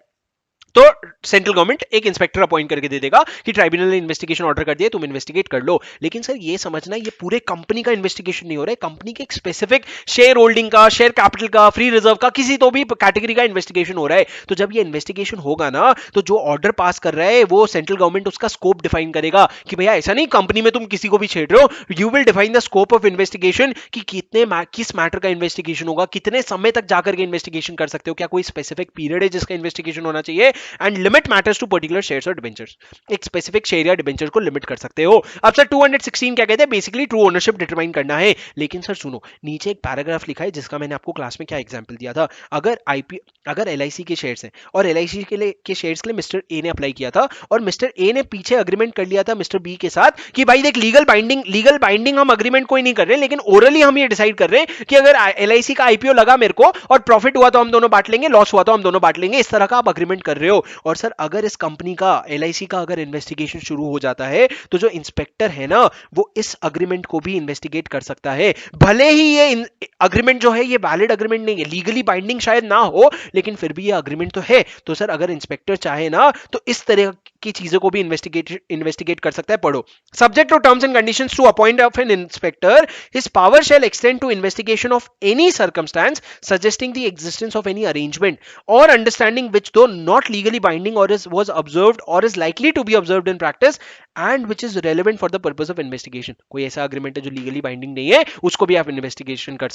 तो सेंट्रल गवर्नमेंट एक इंस्पेक्टर अपॉइंट करके दे देगा कि ट्राइब्यूनल ने इन्वेस्टिगेशन ऑर्डर कर दिया, तुम इन्वेस्टिगेट कर लो। लेकिन सर ये समझना, ये पूरे कंपनी का इन्वेस्टिगेशन नहीं हो रहा है, कंपनी के एक स्पेसिफिक शेयर होल्डिंग का, शेयर कैपिटल का, फ्री रिजर्व का, किसी तो भी कैटेगरी का इन्वेस्टिगेशन हो रहा है। तो जब ये इन्वेस्टिगेशन होगा ना, तो जो ऑर्डर पास कर रहा है वो सेंट्रल गवर्नमेंट उसका स्कोप डिफाइन करेगा कि भैया ऐसा नहीं कंपनी में तुम किसी को भी छेड़ रहे हो, you will define the scope of investigation कि किस मैटर का इन्वेस्टिगेशन होगा, कितने समय तक जाकर के इन्वेस्टिगेशन कर सकते हो, क्या कोई स्पेसिफिक पीरियड है जिसका इन्वेस्टिगेशन होना चाहिए, and limit matters to particular shares और डिबेंचर्स। एक स्पेसिफिक शेयर या डिबेंचर को लिमिट कर सकते हो। अब सर 216 क्या कहते हैं? बेसिकली ट्रू ओनरशिप डिटरमाइन करना है। लेकिन सर सुनो, नीचे एक पैराग्राफ लिखा है जिसका मैंने आपको क्लास में क्या एग्जांपल दिया था। अगर एलआईसी के शेयर्स हैं और एलआईसी के शेयर्स के लिए मिस्टर ए ने अप्लाई किया था और मिस्टर ए ने पीछे अग्रीमेंट कर लिया था मिस्टर बी के साथ कि भाई देख, लीगल बाइंडिंग हम अग्रीमेंट कोई नहीं कर रहे, लेकिन ओरली हम ये डिसाइड कर रहे हैं कि अगर एलआईसी का आईपीओ लगा मेरे को और प्रॉफिट हुआ तो हम दोनों बांट लेंगे, लॉस हुआ तो हम दोनों बांट लेंगे, इस तरह का आप अग्रीमेंट कर रहे हो। और सर अगर इस कंपनी का, एलआईसी का अगर इन्वेस्टिगेशन शुरू हो जाता है तो जो इंस्पेक्टर है ना, वो इस अग्रीमेंट को भी इन्वेस्टिगेट कर सकता है। भले ही ये अग्रीमेंट जो है ये वैलिड अग्रीमेंट नहीं है, लीगली बाइंडिंग शायद ना हो, लेकिन फिर भी ये अग्रीमेंट तो है। तो सर अगर इंस्पेक्टर चाहे ना तो इस तरह की चीजों को भी इन्वेस्टिगेट कर सकता है। पढ़ो, subject to terms and conditions to appoint of an inspector, his power shall extend to investigation of any circumstance suggesting the existence of any arrangement or understanding which though not legally binding or was observed or is likely to be observed in practice and which is relevant for the purpose of investigation। कोई ऐसा अग्रीमेंट है जो लीगली बाइंडिंग नहीं है, उसको भी आप इन्वेस्टिगेशन कर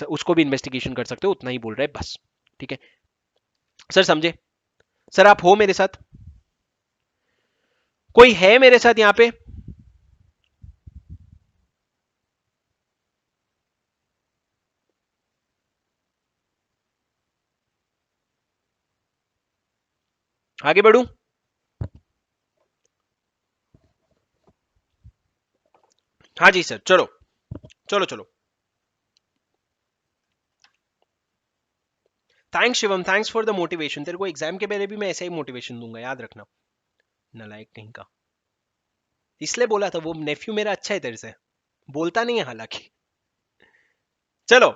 सकते हो, उतना ही बोल रहे हैं बस। ठीक है सर, समझे? सर आप हो मेरे साथ? कोई है मेरे साथ यहां पे? आगे बढ़ूं? हाँ जी सर, चलो चलो चलो। Thanks Shivam, thanks for the motivation. तेरे को एग्जाम के पहले भी मैं ऐसा ही मोटिवेशन दूंगा, याद रखना। नालायक कहीं का, इसलिए बोला था, वो नेफ्यू मेरा अच्छा है तेरे से, बोलता नहीं है हालांकि। चलो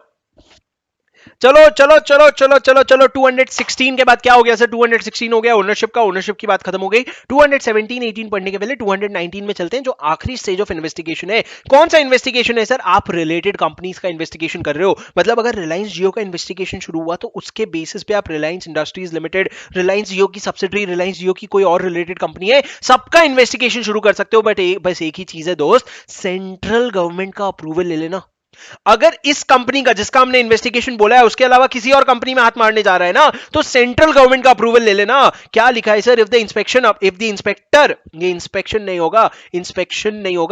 चलो चलो चलो चलो चलो चलो 216 के बाद क्या हो गया सर? 216 हो गया ओनरशिप का, ओनरशिप की बात खत्म हो गई। 217 18 पढ़ने के पहले 219 में चलते हैं, जो आखिरी स्टेज ऑफ इन्वेस्टिगेशन है। कौन सा इन्वेस्टिगेशन है सर? आप रिलेटेड कंपनीज का इन्वेस्टिगेशन कर रहे हो। मतलब अगर रिलायंस जियो का इन्वेस्टिगेशन शुरू हुआ तो उसके बेसिस पे आप रिलायंस इंडस्ट्रीज लिमिटेड, रिलायंस जियो की सब्सिडरी, रिलायंस जियो की कोई और रिलेटेड कंपनी है, सबका इन्वेस्टिगेशन शुरू कर सकते हो। बट बस एक ही चीज है दोस्त, सेंट्रल गवर्नमेंट का अप्रूवल ले लेना। अगर इस कंपनी का जिसका हमने इन्वेस्टिगेशन बोला है उसके अलावा किसी और कंपनी में हाथ मारने जा रहा है ना, तो सेंट्रल गवर्नमेंट का अप्रूवल ले लेना। क्या लिखा है सर? इफ द इंस्पेक्टर, ये इंस्पेक्शन नहीं होगा,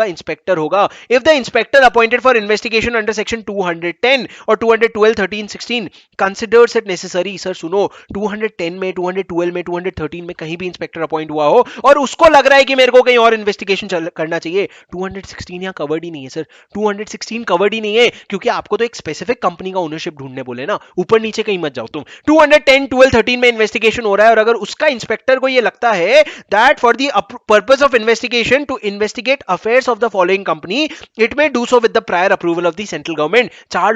इंस्पेक्टर होगा। If the inspector appointed for investigation under section 210 और 212 13 16 कंसिडर्स इट नेसेसरी। सर सुनो, 210 में, 212 में, 213 में कहीं भी इंस्पेक्टर अपॉइंट हुआ हो और उसको लग रहा है कि मेरे को कहीं और इन्वेस्टिगेशन करना चाहिए, 216 यहां कवर्ड ही नहीं है सर। 216 कवर्ड ही नहीं है क्योंकि आपको तो एक स्पेसिफिक कंपनी का ओनरशिप ढूंढने बोले ना, ऊपर नीचे कहीं मत जाओ तुम। 210 12 13 में इन्वेस्टिगेशन हो रहा है और अगर उसका इंस्पेक्टर को ये लगता है that for the purpose of investigation to investigate affairs of the following company it may do so with the prior approval of the central government. 5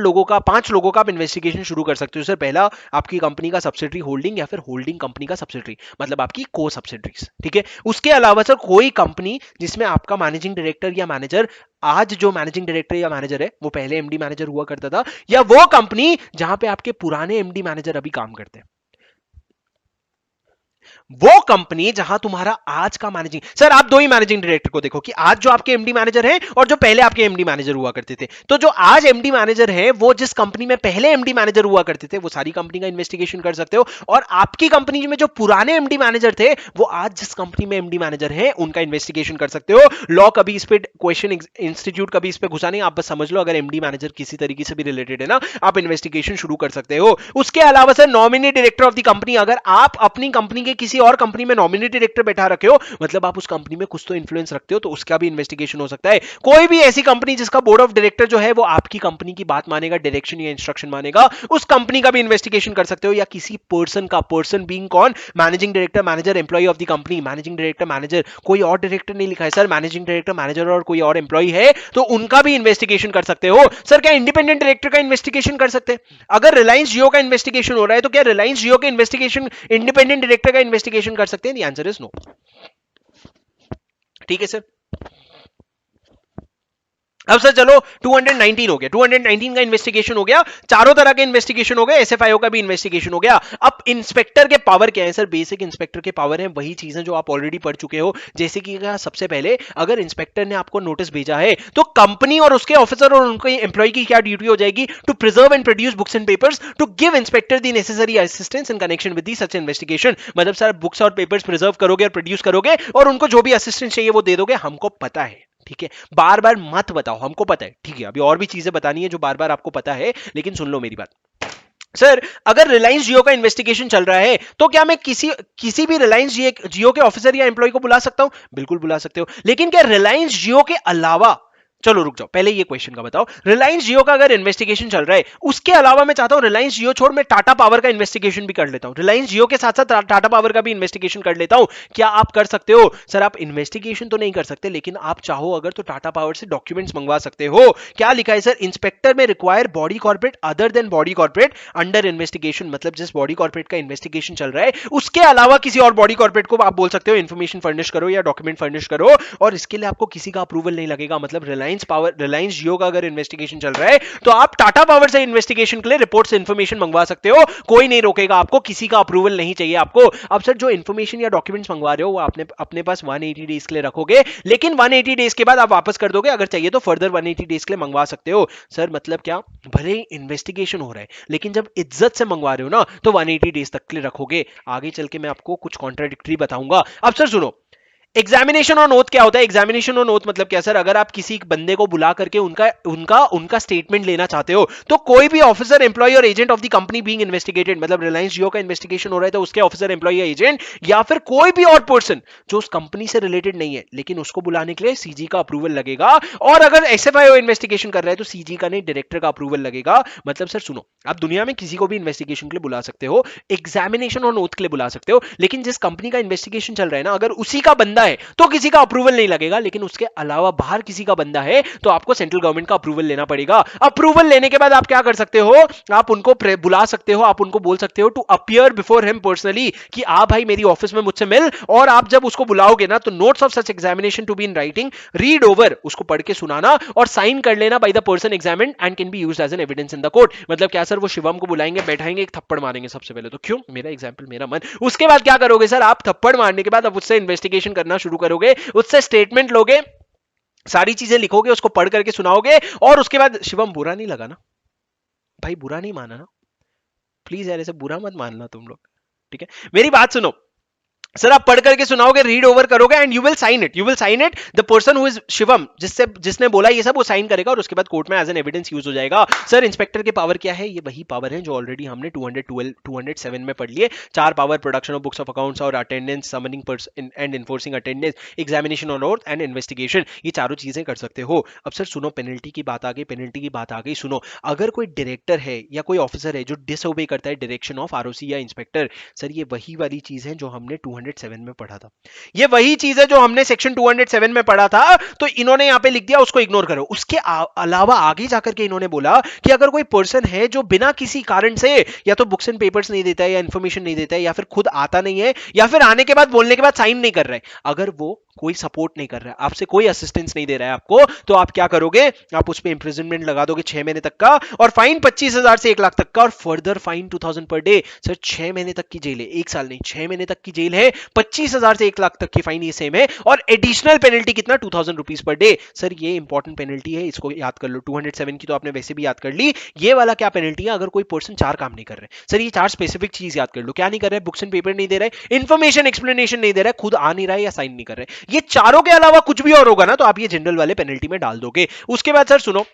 लोगों का आप इन्वेस्टिगेशन शुरू कर सकते हो सर। पहला, आपकी कंपनी का सब्सिडरी होल्डिंग या फिर होल्डिंग कंपनी का सब्सिडरी, मतलब आपकी को सब्सिडरीज। ठीक है, उसके अलावा सर कोई कंपनी जिसमें आपका मैनेजिंग डायरेक्टर या मैनेजर, आज जो मैनेजिंग डायरेक्टर या मैनेजर है वो पहले एमडी मैनेजर हुआ करता था, या वो कंपनी जहां पे आपके पुराने एमडी मैनेजर अभी काम करते हैं, वो कंपनी जहां तुम्हारा आज का मैनेजिंग, सर आप दो ही मैनेजिंग डायरेक्टर को देखो कि आज जो आपके एमडी मैनेजर हैं और जो पहले आपके एमडी मैनेजर हुआ करते थे, तो जो आज एमडी मैनेजर हैं वो जिस कंपनी में पहले एमडी मैनेजर हुआ करते थे वो सारी कंपनी का इन्वेस्टिगेशन कर सकते हो, और आपकी कंपनी में जो पुराने एमडी मैनेजर थे वो आज जिस कंपनी में एमडी मैनेजर हैं उनका इन्वेस्टिगेशन कर सकते हो। लॉ कभी इस पे क्वेश्चन इंस्टीट्यूट कभी इस पे घुसा नहीं, आप बस समझ लो अगर एमडी मैनेजर किसी तरीके से भी रिलेटेड है ना, आप इन्वेस्टिगेशन शुरू कर सकते हो। उसके अलावा sir nominee director of the company, अगर आप अपनी कंपनी के किसी और कंपनी में नॉमिनी डायरेक्टर बैठा रखे हो मतलब आप उस कंपनी में कुछ तो इन्फ्लुएंस रखते हो, तो उसका भी इन्वेस्टिगेशन हो सकता है। कोई भी ऐसी कंपनी जिसका बोर्ड ऑफ डायरेक्टर जो है वो आपकी कंपनी की बात मानेगा, डायरेक्शन या इंस्ट्रक्शन मानेगा, उस कंपनी का भी इन्वेस्टिगेशन कर सकते हो। या किसी पर्सन का, पर्सन बीइंग कौन, managing director, manager, employee of the company, managing director, manager, कोई और डायरेक्टर नहीं लिखा है सर, मैनेजिंग डायरेक्टर, मैनेजर और कोई और एम्प्लॉय है तो उनका भी इन्वेस्टिगेशन कर सकते हो। सर क्या इंडिपेंडेंट डायरेक्टर का इन्वेस्टिगेशन कर सकते हैं? अगर रिलायंस जियो का इन्वेस्टिगेशन हो रहा है तो क्या रिलायंस जियो के इन्वेस्टिगेशन इंडिपेंडेंट डायरेक्टर का इन्वेस्टिगेशन कर सकते हैं? The answer is no. ठीक है सर। अब सर चलो 219 हो गया, 219 का इन्वेस्टिगेशन हो गया, चारों तरह के इन्वेस्टिगेशन हो गए, एसएफआईओ का भी इन्वेस्टिगेशन हो गया। अब इंस्पेक्टर के पावर क्या है सर? बेसिक इंस्पेक्टर के पावर है वही चीजें जो आप ऑलरेडी पढ़ चुके हो। जैसे कि सबसे पहले अगर इंस्पेक्टर ने आपको नोटिस भेजा है तो कंपनी और उसके ऑफिसर और उनके एम्प्लॉय की क्या ड्यूटी हो जाएगी? To preserve and produce books and papers to give inspector the necessary assistance in connection with such investigation. मतलब सर बुक्स और पेपर्स प्रिजर्व करोगे और प्रोड्यूस करोगे और उनको जो भी असिस्टेंस चाहिए वो दे दोगे। हमको पता है, ठीक है, बार बार मत बताओ, हमको पता है, ठीक है। अभी और भी चीजें बतानी है जो बार बार आपको पता है, लेकिन सुन लो मेरी बात। सर अगर रिलायंस जियो का इन्वेस्टिगेशन चल रहा है तो क्या मैं किसी भी रिलायंस जियो के ऑफिसर या एम्प्लॉय को बुला सकता हूं? बिल्कुल बुला सकते हो। लेकिन क्या रिलायंस जियो के अलावा, चलो रुक जाओ, पहले ये क्वेश्चन का बताओ, रिलायंस जियो का अगर इन्वेस्टिगेशन चल रहा है उसके अलावा मैं चाहता हूं रिलायंस जियो छोड़ मैं टाटा पावर का इन्वेस्टिगेशन भी कर लेता हूं, रिलायंस जियो के साथ साथ टाटा पावर का भी इन्वेस्टिगेशन कर लेता हूं, क्या आप कर सकते हो? सर आप इन्वेस्टिगेशन तो नहीं कर सकते, लेकिन आप चाहो अगर तो टाटा पावर से डॉक्यूमेंट्स मंगवा सकते हो। क्या लिखा है सर? इंस्पेक्टर में require body corporate other than body corporate under investigation. मतलब जिस बॉडी कॉर्पोरेट का इन्वेस्टिगेशन चल रहा है उसके अलावा किसी और बॉडी कॉर्पोरेट को आप बोल सकते हो इन्फॉर्मेशन फर्निश करो या डॉक्यूमेंट फर्निश करो, और इसके लिए आपको किसी का अप्रूवल नहीं लगेगा। मतलब रिलायंस जियो का अगर इन्वेस्टिगेशन चल रहा है तो आप टाटा पावर से इन्वेस्टिगेशन के लिए रिपोर्ट से इन्फॉर्मेशन मंगवा सकते हो, कोई नहीं रोकेगा आपको, किसी का अप्रूवल नहीं चाहिए आपको। अब सर जो इन्फॉर्मेशन या डॉक्यूमेंट्स मंगवा रहे हो वो आपने अपने पास 180 डेज के लिए रखोगे, लेकिन 180 डेज के बाद आप वापस कर दोगे, अगर चाहिए तो फर्दर 180 डेज के लिए मंगवा सकते हो। सर मतलब क्या? भले ही इन्वेस्टिगेशन हो रहा है लेकिन जब इज्जत से मंगवा रहे हो ना तो 180 डेज तक के लिए रखोगे। आगे चल के मैं आपको कुछ कॉन्ट्राडिक्टरी बताऊंगा। अब सर सुनो, एग्जामिनेशन ऑन ओथ क्या होता है? एग्जामिनेशन ऑन ओथ मतलब क्या सर? अगर आप किसी बंदे को बुला करके उनका उनका उनका स्टेटमेंट लेना चाहते हो तो कोई भी ऑफिसर, एम्प्लॉय और agent of the company being investigated, मतलब रिलायंस जियो का इन्वेस्टिगेशन हो रहा है तो उसके ऑफिसर, एम्प्लॉय या एजेंट या फिर कोई भी और पर्सन जो उस कंपनी से रिलेटेड नहीं है लेकिन उसको बुलाने के लिए सीजी का अप्रूवल लगेगा। और अगर एसएफआईओ इन्वेस्टिगेशन कर रहा है तो सीजी का नहीं, डायरेक्टर का अप्रूवल लगेगा। मतलब सर सुनो, आप दुनिया में किसी को भी इन्वेस्टिगेशन के लिए बुला सकते हो, एग्जामिनेशन ऑन ओथ के लिए बुला सकते हो, लेकिन जिस कंपनी का इन्वेस्टिगेशन चल रहा है ना अगर उसी का बंदा है तो किसी का अप्रूवल नहीं लगेगा, लेकिन उसके अलावा बाहर किसी का बंदा है तो आपको सेंट्रल गवर्नमेंट का अप्रूवल लेना पड़ेगा। अप्रूवल लेने के बाद आप क्या कर सकते हो? आप उनको बुला सकते हो, आप उनको बोल सकते हो to appear before him personally कि आ भाई मेरी ऑफिस में मुझसे मिल, और आप जब उसको बुलाओगे ना तो notes of such examination to be in writing, read over, उसको पढ़ के सुनाना और साइन कर लेना by the person examined and can be used as an evidence in the court. मतलब क्या सर? वो शिवम को बुलाएंगे, बैठाएंगे, एक थप्पड़ मारेंगे सबसे पहले तो, क्यों? मेरा एग्जाम्पल मेरा मन। उसके बाद क्या करोगे सर? आप थप्पड़ मारने के बाद अब उससे इन्वेस्टिगेशन करना शुरू करोगे, उससे स्टेटमेंट लोगे, सारी चीजें लिखोगे, उसको पढ़ करके सुनाओगे, और उसके बाद शिवम बुरा नहीं लगा ना भाई? बुरा नहीं माना ना? प्लीज यार ऐसे बुरा मत मानना तुम लोग, ठीक है? मेरी बात सुनो सर, आप पढ़ करके सुनाओगे, रीड ओवर करोगे and you will sign it, the person who is Shivam, जिसने बोला ये सब, वो साइन करेगा और उसके बाद कोर्ट में एज एन एविडेंस यूज हो जाएगा। सर इंस्पेक्टर के पावर क्या है? ये वही पावर है जो ऑलरेडी हमने 207 में पढ़ लिए। 4 power: production of books of accounts और attendance, summoning and enforcing attendance, examination on oath and investigation, ये चारों चीजें कर सकते हो। अब सर सुनो, पेनल्टी की बात आ गई, सुनो, अगर कोई डायरेक्टर है या कोई ऑफिसर है जो डिसओबे करता है डायरेक्शन ऑफ आरओसी या इंस्पेक्टर, सर ये वही वाली चीज है जो हमने 207 में पढ़ा था, ये वही चीज है जो हमने सेक्शन 207 में पढ़ा था, तो इन्होंने यहां पे लिख दिया, उसको इग्नोर करो। उसके अलावा आगे जाकर के इन्होंने बोला कि अगर कोई पर्सन है जो बिना किसी कारण से या तो बुक्स एंड पेपर्स नहीं देता है या इंफॉर्मेशन नहीं देता है या फिर खुद आता नहीं है या फिर आने के बाद बोलने के बाद साइन नहीं कर रहा है, अगर वो कोई सपोर्ट नहीं कर रहा है, आपसे कोई असिस्टेंस नहीं दे रहा है आपको, तो आप क्या करोगे? आप उस पे इंप्रिजनमेंट लगा दोगे 6 महीने तक का, और फाइन 25,000 से 1 लाख तक का, और further fine 2,000 per day. Sir 6 महीने तक की जेल है, 1 साल नहीं, 6 महीने तक की जेल है, है, 25,000 से 1 लाख तक की फाइन, ये सेम है। और एडिशनल पेनल्टी कितना, 2,000 रुपीज पर डे। सर ये इंपॉर्टेंट पेनल्टी है, इसको याद कर लो। 207 की तो आपने वैसे भी याद कर ली। ये वाला क्या पेनल्टी है, अगर कोई पर्सन 4 काम नहीं कर रहे, सर ये 4 स्पेसिफिक चीज याद कर लो। क्या नहीं कर रहे, बुक्स एंड पेपर नहीं दे रहे, इंफॉर्मेशन एक्सप्लेनेशन नहीं दे रहा है, खुद आ नहीं रहा है या साइन नहीं कर रहे, ये चारों के अलावा कुछ भी और होगा ना, तो आप ये जनरल वाले पेनल्टी में डाल दोगे। उसके बाद सर सुनो,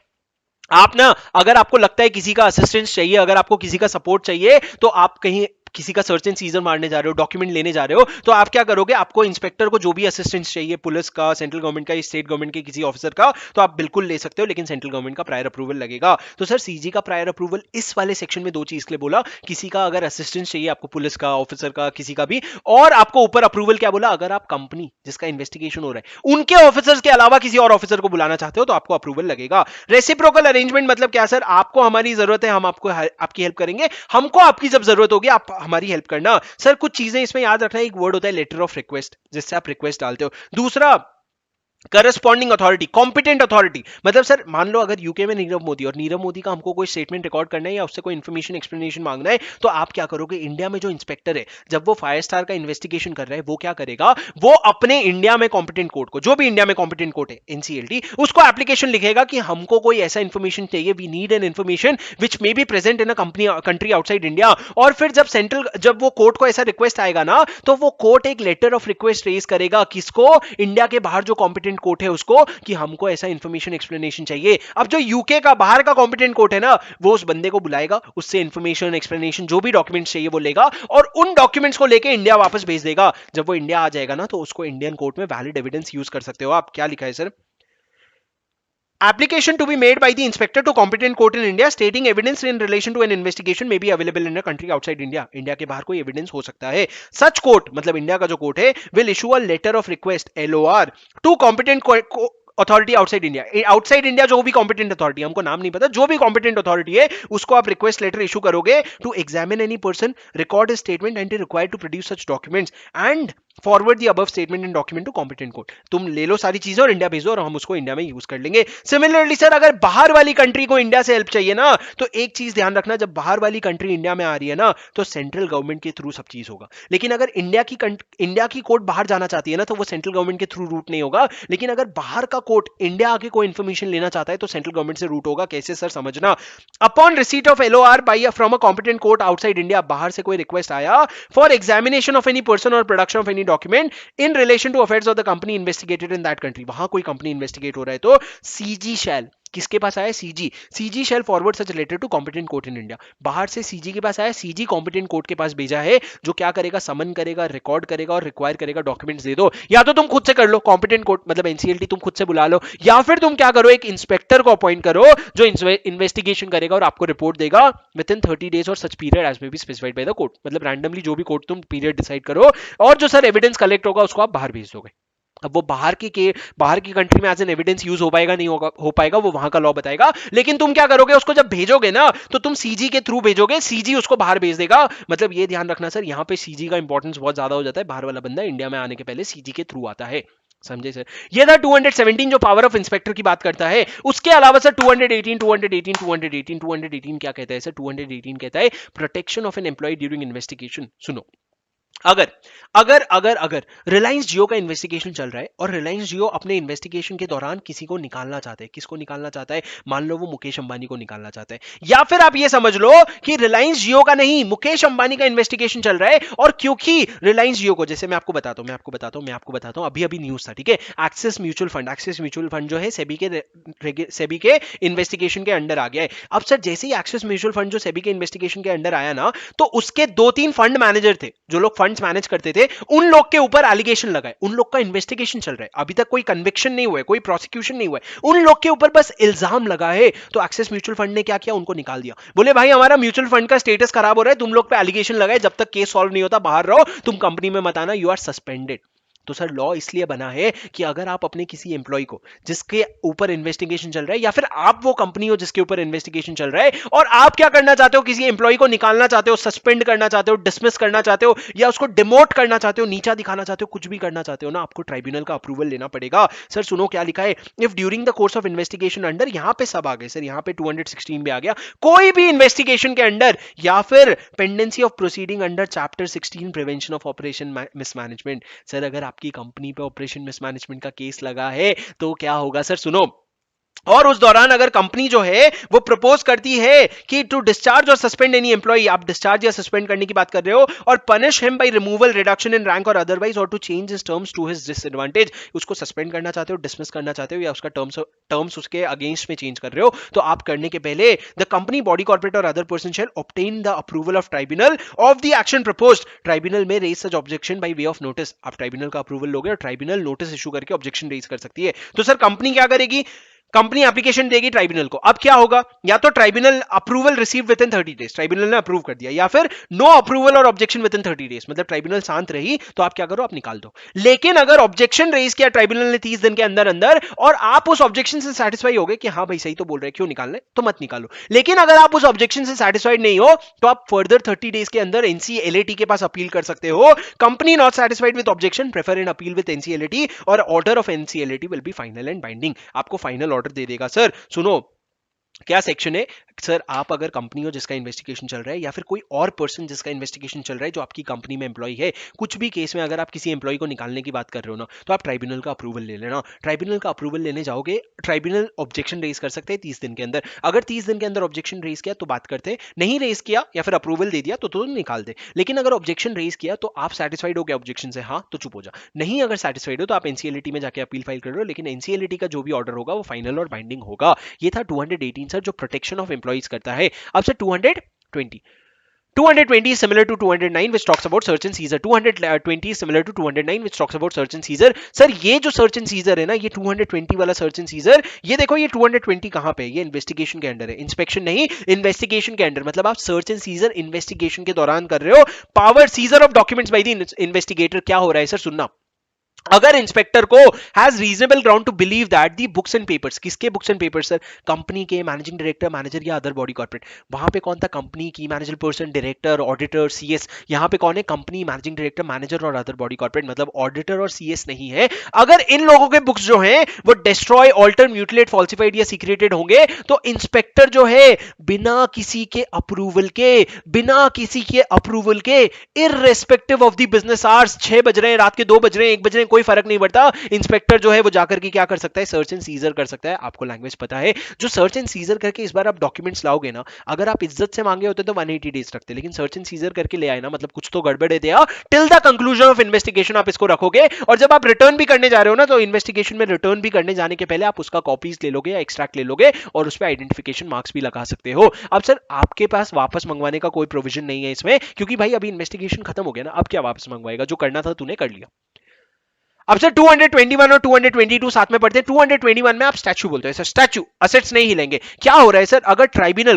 आप ना, अगर आपको लगता है किसी का असिस्टेंस चाहिए, अगर आपको किसी का सपोर्ट चाहिए, तो आप कहीं किसी का सर्च एंड सीजर मारने जा रहे हो, डॉक्यूमेंट लेने जा रहे हो, तो आप क्या करोगे, आपको इंस्पेक्टर को जो भी असिस्टेंस चाहिए, पुलिस का, सेंट्रल गवर्नमेंट का, स्टेट गवर्नमेंट के किसी ऑफिसर का, तो आप बिल्कुल ले सकते हो, लेकिन सेंट्रल गवर्नमेंट का प्रायर अप्रूवल लगेगा। तो सर सीजी का प्रायर अप्रूवल इस वाले सेक्शन में 2 चीज के लिए बोला, किसी का अगर असिस्टेंस चाहिए आपको, पुलिस का, ऑफिसर का, किसी का भी, और आपको ऊपर अप्रूवल क्या बोला, अगर आप कंपनी जिसका इन्वेस्टिगेशन हो रहा है उनके ऑफिसर्स के अलावा किसी और ऑफिसर को बुलाना चाहते हो, तो आपको अप्रूवल लगेगा। रेसिप्रोकल अरेंजमेंट मतलब क्या सर, आपको हमारी जरूरत है, हम आपको आपकी हेल्प करेंगे, हमको आपकी जब जरूरत होगी आप हमारी हेल्प करना। सर कुछ चीजें इसमें याद रखना, एक वर्ड होता है लेटर ऑफ रिक्वेस्ट, जिससे आप रिक्वेस्ट डालते हो। दूसरा करस्पॉन्डिंग अथॉरिटी, कॉम्पिटेंट अथॉरिटी, मतलब सर मान लो अगर यूके में नीरव मोदी, और नीरव मोदी का हमको कोई स्टेटमेंट रिकॉर्ड करना है या उससे कोई इंफॉर्मेशन एक्सप्लेनेशन मांगना है, तो आप क्या करोगे, इंडिया में जो इंस्पेक्टर है, जब वो फायर स्टार का इन्वेस्टिगेशन कर रहा है, वो क्या करेगा, वो अपने इंडिया में कॉम्पिटेंट कोर्ट को, जो भी इंडिया में कॉम्पिटेंट कोर्ट है, एनसीएलटी, उसको एप्लीकेशन लिखेगा कि हमको कोई ऐसा इंफॉर्मेशन चाहिए, we need an information which may be present in a company country outside India. और फिर जब वो कोर्ट को ऐसा रिक्वेस्ट आएगा ना, तो वो कोर्ट एक लेटर ऑफ रिक्वेस्ट रेज करेगा, किसको, इंडिया के बाहर जो कॉम्पिटेंट कोर्ट है उसको, कि हमको ऐसा इंफॉर्मेशन एक्सप्लेनेशन चाहिए। अब जो यूके का बाहर का कॉम्पिटेंट कोर्ट है ना, वो उस बंदे को बुलाएगा, उससे इंफॉर्मेशन एक्सप्लेनेशन जो भी डॉक्यूमेंट्स चाहिए वो लेगा, और उन डॉक्यूमेंट्स को लेके इंडिया वापस भेज देगा। जब वो इंडिया आ जाएगा ना, तो उसको इंडियन कोर्ट में वैलिड एविडेंस यूज कर सकते हो आप। क्या लिखा है sir, application to be made by the inspector to competent court in India stating evidence in relation to an investigation may be available in a country outside India. India के बाहर कोई एविडेंस हो सकता है। Such court मतलब इंडिया का जो कोर्ट है will issue a letter of request LOR to competent authority outside India. Outside India जो भी कॉम्पिटेंट अथॉरिटी, हमको नाम नहीं पता, जो भी कॉम्पिटेंट अथॉरिटी है उसको आप रिक्वेस्ट लेटर इशू करोगे to examine any person, record a statement and required to produce such documents and forward the above statement and document to competent court. तुम ले लो सारी चीजें और इंडिया भेजो, और हम उसको इंडिया में यूज कर लेंगे। सिमिलरली सर अगर बाहर वाली कंट्री को इंडिया से हेल्प चाहिए ना, तो एक चीज ध्यान रखना, जब बाहर वाली कंट्री इंडिया में आ रही है ना, तो सेंट्रल गवर्नमेंट के थ्रू सब चीज होगा। लेकिन अगर इंडिया की कोर्ट बाहर जाना चाहती है ना, तो वो सेंट्रल गवर्नमेंट के थ्रू रूट नहीं होगा। लेकिन अगर बाहर का कोर्ट इंडिया आके कोई इंफॉर्मेशन लेना चाहता है, तो सेंट्रल गवर्नमेंट से रूट होगा। कैसे सर, समझना। Upon receipt of LOR by from a competent court outside India, बाहर से कोई रिक्वेस्ट आया for examination of any person और production of any document in relation to affairs of the company investigated in that country, वहां कोई कंपनी इन्वेस्टिगेट हो रहा है, तो सीजी शैल, किसके पास आया, CG shall forward such letter to competent court in India. बाहर से सीजी के पास आया, सीजी कॉम्पिटेंट कोर्ट के पास भेजा है, जो क्या करेगा, समन करेगा, रिकॉर्ड करेगा और रिक्वायर करेगा डॉक्यूमेंट्स दे दो। या तो तुम खुद से कर लो, कॉम्पिटेंट कोर्ट मतलब एनसीएलटी तुम खुद से बुला लो, या फिर तुम क्या करो, एक इंस्पेक्टर को अपॉइंट करो जो इन्वेस्टिगेशन करेगा और आपको रिपोर्ट देगा विद इन 30 डेज और such period as may be specified by the court. मतलब रैंडमली जो भी कोर्ट तुम पीरियड डिसाइड करो, और जो सर एविडेंस कलेक्ट होगा उसको आप बाहर भेज दोगे। अब वो बाहर की कंट्री में एज एन एविडेंस यूज हो पाएगा नहीं हो पाएगा, वो वहां का लॉ बताएगा। लेकिन तुम क्या करोगे, उसको जब भेजोगे ना, तो तुम सीजी के थ्रू भेजोगे, सीजी उसको बाहर भेज देगा। मतलब ये ध्यान रखना सर, यहाँ पे सीजी का इंपॉर्टेंस बहुत ज्यादा हो जाता है। बाहर वाला बंदा इंडिया में आने के पहले सीजी के थ्रू आता है, समझे सर। ये था 217 जो पावर ऑफ इंस्पेक्टर की बात करता है। उसके अलावा सर 218 क्या कहता है सर, 218 कहता है protection of an employee during investigation. सुनो, अगर अगर अगर अगर रिलायंस जियो का इन्वेस्टिगेशन चल रहा है और रिलायंस जियो अपने इन्वेस्टिगेशन के दौरान किसी को निकालना चाहते हैं, किसको निकालना चाहता है, मान लो वो मुकेश अंबानी को निकालना चाहता है, या फिर आप ये समझ लो कि रिलायंस जियो का नहीं, मुकेश अंबानी का इन्वेस्टिगेशन चल रहा है, और क्योंकि रिलायंस जियो को, जैसे मैं आपको बताता हूं अभी न्यूज था, ठीक है, एक्सिस म्यूचुअल फंड जो है सेबी के इन्वेस्टिगेशन के अंडर आ गया है। अब सर जैसे ही एक्सिस म्यूचुअल फंड जो सेबी के इन्वेस्टिगेशन के अंडर आया ना, तो उसके 2-3 फंड मैनेजर थे, जो लोग फंड्स मैनेज करते थे, उन लोग के ऊपर एलिगेशन लगाए, उन लोग का इन्वेस्टिगेशन चल रहा है, अभी तक कोई कन्विक्शन नहीं हुआ है, कोई प्रोसिक्यूशन नहीं हुआ है, उन लोग के ऊपर बस इल्जाम लगा है। तो एक्सिस म्यूचुअल फंड ने क्या किया, उनको निकाल दिया। बोले भाई हमारा म्यूचुअल फंड का स्टेटस खराब हो रहा है, तुम लोग पे एलिगेशन लगाए, जब तक केस सॉल्व नहीं होता बाहर रहो, तुम कंपनी में मत आना, यू आर सस्पेंडेड। तो सर लॉ इसलिए बना है कि अगर आप अपने किसी एम्प्लॉय को जिसके ऊपर इन्वेस्टिगेशन चल रहा है, या फिर आप वो कंपनी हो जिसके ऊपर इन्वेस्टिगेशन चल रहा है, और आप क्या करना चाहते हो, किसी एम्प्लॉय को निकालना चाहते हो, सस्पेंड करना चाहते हो, डिसमिस करना चाहते हो, या उसको डिमोट करना चाहते हो, नीचा दिखाना चाहते हो, कुछ भी करना चाहते हो ना, आपको ट्राइब्यूनल का अप्रूवल लेना पड़ेगा। सर सुनो क्या लिखा है, if during the course of investigation under, यहां पे सब आ गए सर, यहां पे 216 भी आ गया, कोई भी इन्वेस्टिगेशन के अंडर या फिर pendency of proceeding under chapter 16 prevention of operation mismanagement. Sir अगर आपकी कंपनी पे ऑपरेशन मिसमैनेजमेंट का केस लगा है तो क्या होगा सर, सुनो, और उस दौरान अगर कंपनी जो है वो प्रपोज करती है कि टू डिस्चार्ज और सस्पेंड एनी एम्प्लॉय, आप डिस्चार्ज या सस्पेंड करने की बात कर रहे हो, और punish him by removal, reduction in rank और अदरवाइज, और to change his terms to his disadvantage, उसको सस्पेंड करना चाहते हो, डिसमिस करना चाहते हो, या उसका टर्म्स उसके अगेंस्ट में चेंज कर रहे हो, तो आप करने के पहले द कंपनी, बॉडी कॉर्पोरेट और other person shall obtain the approval of tribunal of the action proposed, tribunal may raise such objection by way of notice, आप ट्राइब्यूनल का अप्रूवल लोगे और ट्राइब्यूनल नोटिस इशू करके ऑब्जेक्शन रेज कर सकती है। तो सर कंपनी क्या करेगी, कंपनी एप्लीकेशन देगी ट्राइब्यूनल को, अब क्या होगा, या तो tribunal approval receive with in 30 days, tribunal ने अप्रूव कर दिया, या फिर नो अप्रूवल और ऑब्जेक्शन विद इन 30 डेज, मतलब ट्राइब्यूनल शांत रही तो आप क्या करो, आप निकाल दो। लेकिन अगर ऑब्जेक्शन रेज किया ट्राइब्यूनल ने 30 दिन के अंदर अंदर, और आप उस ऑब्जेक्शन से सेटिस्फाई हो गए कि हाँ भाई सही तो बोल रहे हैं, क्यों निकालने, तो मत निकालो। लेकिन अगर आप उस ऑब्जेक्शन से सेटिस्फाइड नहीं हो तो आप फर्दर 30 डेज के अंदर एनसीएलएटी के पास अपील कर सकते हो। Company not satisfied with objection, prefer an appeal with NCLAT, और order of NCLAT will be final and binding, आपको फाइनल ऑर्डर दे देगा। सर सुनो क्या सेक्शन है, सर आप अगर कंपनी हो जिसका इन्वेस्टिगेशन चल रहा है, या फिर कोई और पर्सन जिसका इन्वेस्टिगेशन चल रहा है जो आपकी कंपनी में एम्प्लॉय है, कुछ भी केस में अगर आप किसी एम्प्लॉय को निकालने की बात कर रहे हो ना, तो आप ट्राइब्यूनल का अप्रूवल ले लेना। ट्राइब्यूनल का अप्रूवल लेने जाओगे, ट्राइब्यूनल ऑब्जेक्शन रेज कर सकते हैं 30 दिन के अंदर, अगर 30 दिन के अंदर ऑब्जेक्शन रेज किया तो बात करते हैं, नहीं रेज किया या फिर अप्रूवल दे दिया तो निकाल दे। लेकिन अगर ऑब्जेक्शन रेज किया तो आप सेटिस्फाइड हो गए ऑब्जेक्शन से, हाँ तो चुप हो जा, नहीं अगर सेटिस्फाइड हो तो आप एनसीएलटी में जाके अपील फाइल कर रहे हो, लेकिन एनसीएलटी का जो भी ऑर्डर होगा वो फाइनल और बाइंडिंग होगा। ये था 218 सर, जो प्रोटेक्शन ऑफ एम्प्लॉइज करता है। अब sir 220 is similar to 209 which talks about search and seizure. 220 is similar to 209 which talks about search and seizure. Sir ये जो search and seizure है ना, ये 220 वाला search and seizure, ये देखो ये 220 कहाँ पे है, ये इन्वेस्टिगेशन के अंडर है, इंस्पेक्शन नहीं, इन्वेस्टिगेशन के अंडर, मतलब आप सर्च एंड सीजर इन्वेस्टिगेशन के दौरान कर रहे हो। Power seizure of documents by the investigator, क्या हो रहा है सर, सुनना, अगर इंस्पेक्टर को has reasonable ground to believe that the books and papers, किसके books and papers sir, company के, मैनेजिंग डायरेक्टर, मैनेजर या अदर बॉडी कॉर्पोरेट, वहां पे कौन था, कंपनी की, manager person, director, auditor, CS, यहां पे कौन है, कंपनी, मैनेजिंग डायरेक्टर, मैनेजर और अदर बॉडी कॉर्पोरेट, मतलब ऑडिटर और सीएस नहीं है। अगर इन लोगों के बुक्स जो हैं वो डिस्ट्रॉय, ऑल्टर, म्यूटिलेट, फॉल्सिफाइड या सीक्रेटेड होंगे तो इंस्पेक्टर जो है बिना किसी के अप्रूवल के irrespective of the business hours, 6 बज रहे हैं, रात के 2 बज रहे हैं, 1 बज रहे हैं, कोई फर्क नहीं पड़ता, इंस्पेक्टर जो है वो जाकर के क्या कर सकता है, सर्च एंड सीजर कर सकता है। आपको लैंग्वेज पता है, जो सर्च एंड सीजर करके इस बार आप डॉक्यूमेंट्स लाओगे ना, अगर आप इज्जत से मांगे होते तो 180 डेज रखते, लेकिन सर्च एंड सीजर करके ले आए ना, मतलब कुछ तो गड़बड़ है, till the conclusion of investigation आप इसको रखोगे, और जब आप रिटर्न भी करने जा रहे हो ना, तो इन्वेस्टिगेशन में रिटर्न भी करने जाने के पहले आप उसका कॉपीज ले लोगे या एक्सट्रैक्ट ले लोगे, और उस पर आइडेंटिफिकेशन मार्क्स भी लगा सकते हो। अब सर आपके पास वापस मंगवाने का कोई प्रोविजन नहीं है इसमें, क्योंकि भाई अभी इन्वेस्टिगेशन खत्म हो गया ना, अब क्या वापस मंगवाएगा, जो करना था तूने कर लिया। अब सर 221 और 222 साथ में पढ़ते हैं। 221 में आप स्टैच्यू बोलते हैं सर, स्टैच्यू, असेट्स नहीं हिलेंगे। क्या हो रहा है सर, अगर ट्राइब्यूनल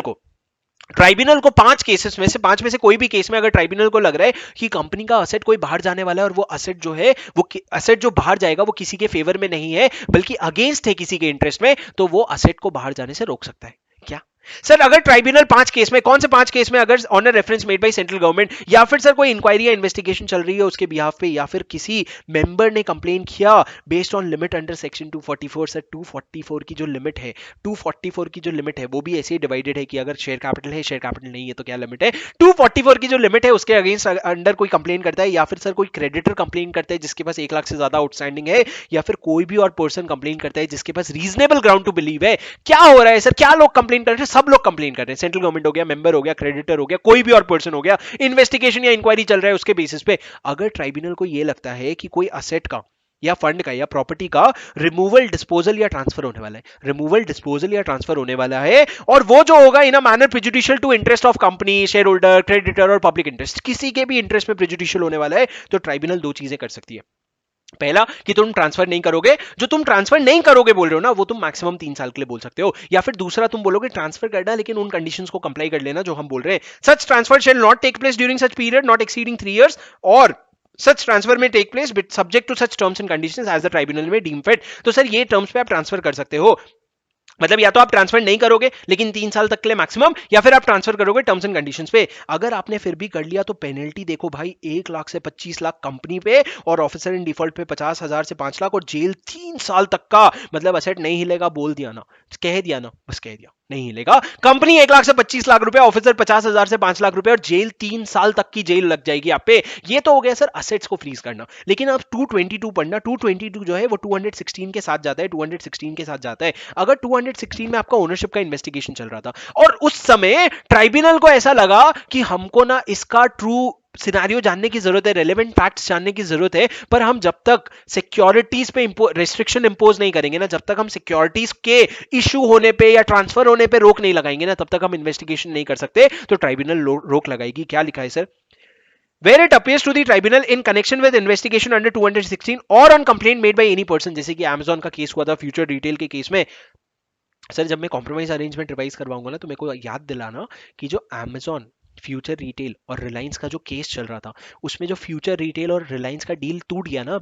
को 5 केसेस में से 5 में से कोई भी केस में अगर ट्राइब्यूनल को लग रहा है कि कंपनी का असेट कोई बाहर जाने वाला है, और वो असेट जो है, वो असेट जो बाहर जाएगा वो किसी के फेवर में नहीं है बल्कि अगेंस्ट है किसी के इंटरेस्ट में, तो वो असेट को बाहर जाने से रोक सकता है। क्या सर, अगर ट्राइब्यूनल 5 केस में, कौन से 5 केस में, अगर on reference made by central government, या फिर सर कोई इंक्वायरी या इन्वेस्टिगेशन चल रही है उसके बिहाफ पे, या फिर किसी मेंबर ने कंप्लेन किया based on limit under section 244, sir 244 की जो लिमिट है, 244 की जो लिमिट है वो भी ऐसे ही डिवाइडेड है कि अगर शेयर कैपिटल है, शेयर कैपिटल नहीं है तो क्या लिमिट है, 244 की जो लिमिट है उसके अगेंस्ट अंडर कोई कंप्लेन करता है, या फिर सर कोई क्रेडिटर कंप्लेन करता है जिसके पास 1 लाख से ज्यादा आउटस्टैंडिंग है, या फिर कोई भी और पर्सन कंप्लेन करता है जिसके पास रीजनेबल ग्राउंड टू बिलीव है। क्या हो रहा है सर, क्या लोग कंप्लेन कर रहे हैं, सब लोग कंप्लेन कर रहे हैं, सेंट्रल गवर्नमेंट हो गया, मेंबर हो गया, क्रेडिटर हो गया, कोई भी और पर्सन हो गया, इन्वेस्टिगेशन या इंक्वायरी चल रहा है उसके बेसिस पे। अगर ट्राइब्यूनल को यह लगता है कि कोई असेट का या फंड का या प्रॉपर्टी का रिमूवल, डिस्पोजल या ट्रांसफर होने वाला है, रिमूवल, डिस्पोजल या ट्रांसफर होने वाला है, और वो जो होगा in a manner prejudicial to interest of company, shareholder, creditor और पब्लिक इंटरेस्ट, किसी के भी इंटरेस्ट में प्रेजुडिशियल होने वाला है, तो ट्राइब्यूनल 2 चीजें कर सकती है। पहला कि तुम ट्रांसफर नहीं करोगे, जो तुम ट्रांसफर नहीं करोगे बोल रहे हो ना, वो तुम मैक्सिमम 3 साल के लिए बोल सकते हो, या फिर दूसरा तुम बोलोगे ट्रांसफर करना लेकिन उन कंडीशंस को कंप्लाई कर लेना जो हम बोल रहे हैं, such transfer shall not take place during such period not exceeding 3 years, और such transfer may take place but subject to such terms and conditions as the tribunal may deem fit. तो सर ये टर्म्स पे आप ट्रांसफर कर सकते हो, मतलब या तो आप ट्रांसफर नहीं करोगे लेकिन 3 साल तक के लिए मैक्सिमम, या फिर आप ट्रांसफर करोगे टर्म्स एंड कंडीशंस पे। अगर आपने फिर भी कर लिया तो पेनल्टी देखो भाई 1 लाख से 25 लाख कंपनी पे, और ऑफिसर इन डिफॉल्ट पे 50,000 से 5 लाख, और जेल 3 साल तक का। मतलब असेट नहीं हिलेगा, बोल दिया ना, कह दिया ना, बस कह दिया नहीं हिलेगा। कंपनी 1 लाख से 25 लाख रुपए, ऑफिसर 50,000 से 5 लाख रुपए, और जेल 3 साल तक की जेल लग जाएगी आप पे। ये तो हो गया सर असेट्स को फ्रीज करना। लेकिन अब 222 पढ़ना, 222 जो है वो 216 के साथ जाता है, 216 के साथ जाता है। अगर 216 में आपका ओनरशिप का इन्वेस्टिगेशन चल रहा था और उस समय ट्राइब्यूनल को ऐसा लगा कि हमको ना इसका ट्रू सिनेरियो जानने की जरूरत है, रेलेवेंट फैक्ट्स जानने की जरूरत है, पर हम जब तक सिक्योरिटीज पे रेस्ट्रिक्शन इंपोज नहीं करेंगे ना, जब तक हम सिक्योरिटीज के इशू होने पे या ट्रांसफर होने पे रोक नहीं लगाएंगे ना, तब तक हम इन्वेस्टिगेशन नहीं कर सकते। तो ट्राइब्यूनल रोक लगाएगी। क्या लिखा है sir? Where it appears to the tribunal in connection with investigation under 216 or on complaint made by any person, जैसे कि Amazon का केस हुआ था, फ्यूचर रिटेल के केस में। सर जब मैं कॉम्प्रोमाइज अरेंजमेंट रिवाइज करवाऊंगा ना, तो मेरे को याद दिलाना कि जो Amazon, फ्यूचर रिटेल और रिलायंस का जो केस चल रहा था, उसमें जो फ्यूचर रिटेल और रिलायंस का डील टूट गया ना,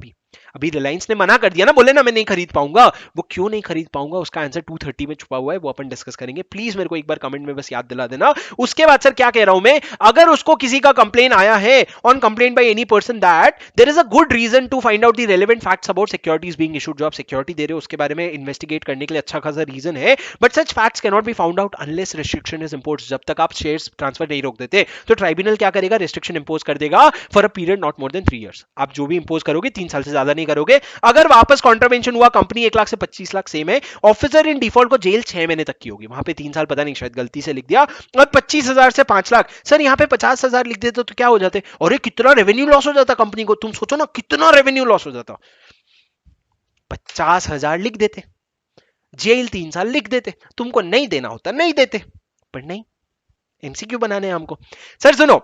अभी रिलायंस ने मना कर दिया ना, बोले ना मैं नहीं खरीद पाऊंगा। वो क्यों नहीं खरीद पाऊंगा, उसका आंसर 230 में छुपा हुआ है, वो अपन डिस्कस करेंगे। प्लीज मेरे को एक बार कमेंट में बस याद दिला देना। उसके बाद सर क्या कह रहा हूं मैं, अगर उसको किसी का कंप्लेन आया है on complaint by any person that there is a good reason to find out the relevant facts about securities being issued, जो आप सिक्योरिटी दे रहे हो उसके बारे में इन्वेस्टिगेट करने के लिए अच्छा खासा रीजन है, but such facts can not be found out unless restriction is imposed. जब तक आप शेयर्स ट्रांसफर नहीं रोक देते, तो ट्राइब्यूनल क्या करेगा, रिस्ट्रिक्शन इंपोज कर देगा for a period not more than 3 years. आप जो भी इंपोज करोगे 3 साल से ज्यादा नहीं करोगे। अगर वापस कॉन्ट्रावेंशन हुआ, कंपनी 1 लाख से 25 लाख सेम है, ऑफिसर इन डिफॉल्ट को जेल 6 महीने तक की होगी। वहां पे 3 साल पता नहीं, शायद गलती से लिख दिया। और 25,000 से 5 लाख, सर यहां पे 50,000 लिख देते तो क्या हो जाते, और कितना रेवेन्यू लॉस हो जाता कंपनी को। तुम सोचो ना कितना रेवेन्यू लॉस हो जाता। 50,000 लिख देते, जेल 3 साल लिख देते, तुमको नहीं देना होता नहीं देते, पर नहीं, एमसीक्यू बनाने हैं हमको। सर सुनो,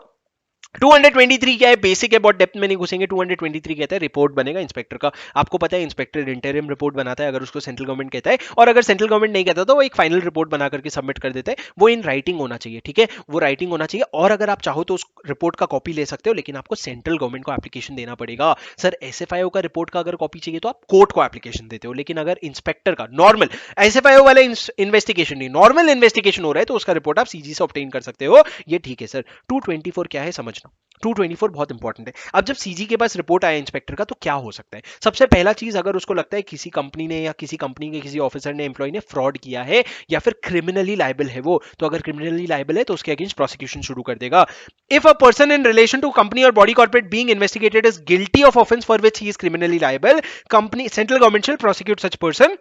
223 क्या है, बेसिक है, बहुत डेप्थ में नहीं घुसेंगे। 223 कहता है रिपोर्ट बनेगा इंस्पेक्टर का। आपको पता है इंस्पेक्टर इंटरिम रिपोर्ट बनाता है अगर उसको सेंट्रल गवर्नमेंट कहता है, और अगर सेंट्रल गवर्नमेंट नहीं कहता तो वो एक फाइनल रिपोर्ट बना करके सबमिट कर देता है। वो इन राइटिंग होना चाहिए, ठीक है, वो राइटिंग होना चाहिए। और अगर आप चाहो तो उस रिपोर्ट का कॉपी ले सकते हो, लेकिन आपको सेंट्रल गवर्नमेंट को एप्लीकेशन देना पड़ेगा। सर एसएफआईओ का रिपोर्ट का अगर कॉपी चाहिए तो आप कोर्ट को एप्लीकेशन देते हो, लेकिन अगर इंस्पेक्टर का नॉर्मल एसएफआईओ वाला इन्वेस्टिगेशन नहीं, नॉर्मल इन्वेस्टिगेशन हो रहा है, तो उसका रिपोर्ट आप सीजी से ऑब्टेन कर सकते हो। ये ठीक है सर। 224 क्या है समझना, 224 बहुत इंपॉर्टेंट है। अब जब सीजी के पास रिपोर्ट आया इंस्पेक्टर का, तो क्या हो सकता है, सबसे पहला चीज, अगर उसको लगता है किसी कंपनी ने या किसी कंपनी के किसी ऑफिसर ने एम्प्लॉय ने फ्रॉड किया है या फिर क्रिमिनली लायबल है वो, तो अगर क्रिमिनली लायबल है तो उसके अगेंस्ट प्रोसिक्यूशन शुरू कर देगा। If a person in relation to company और body corporate being investigated is guilty of offence for which he is criminally liable, company central government shall prosecute such person,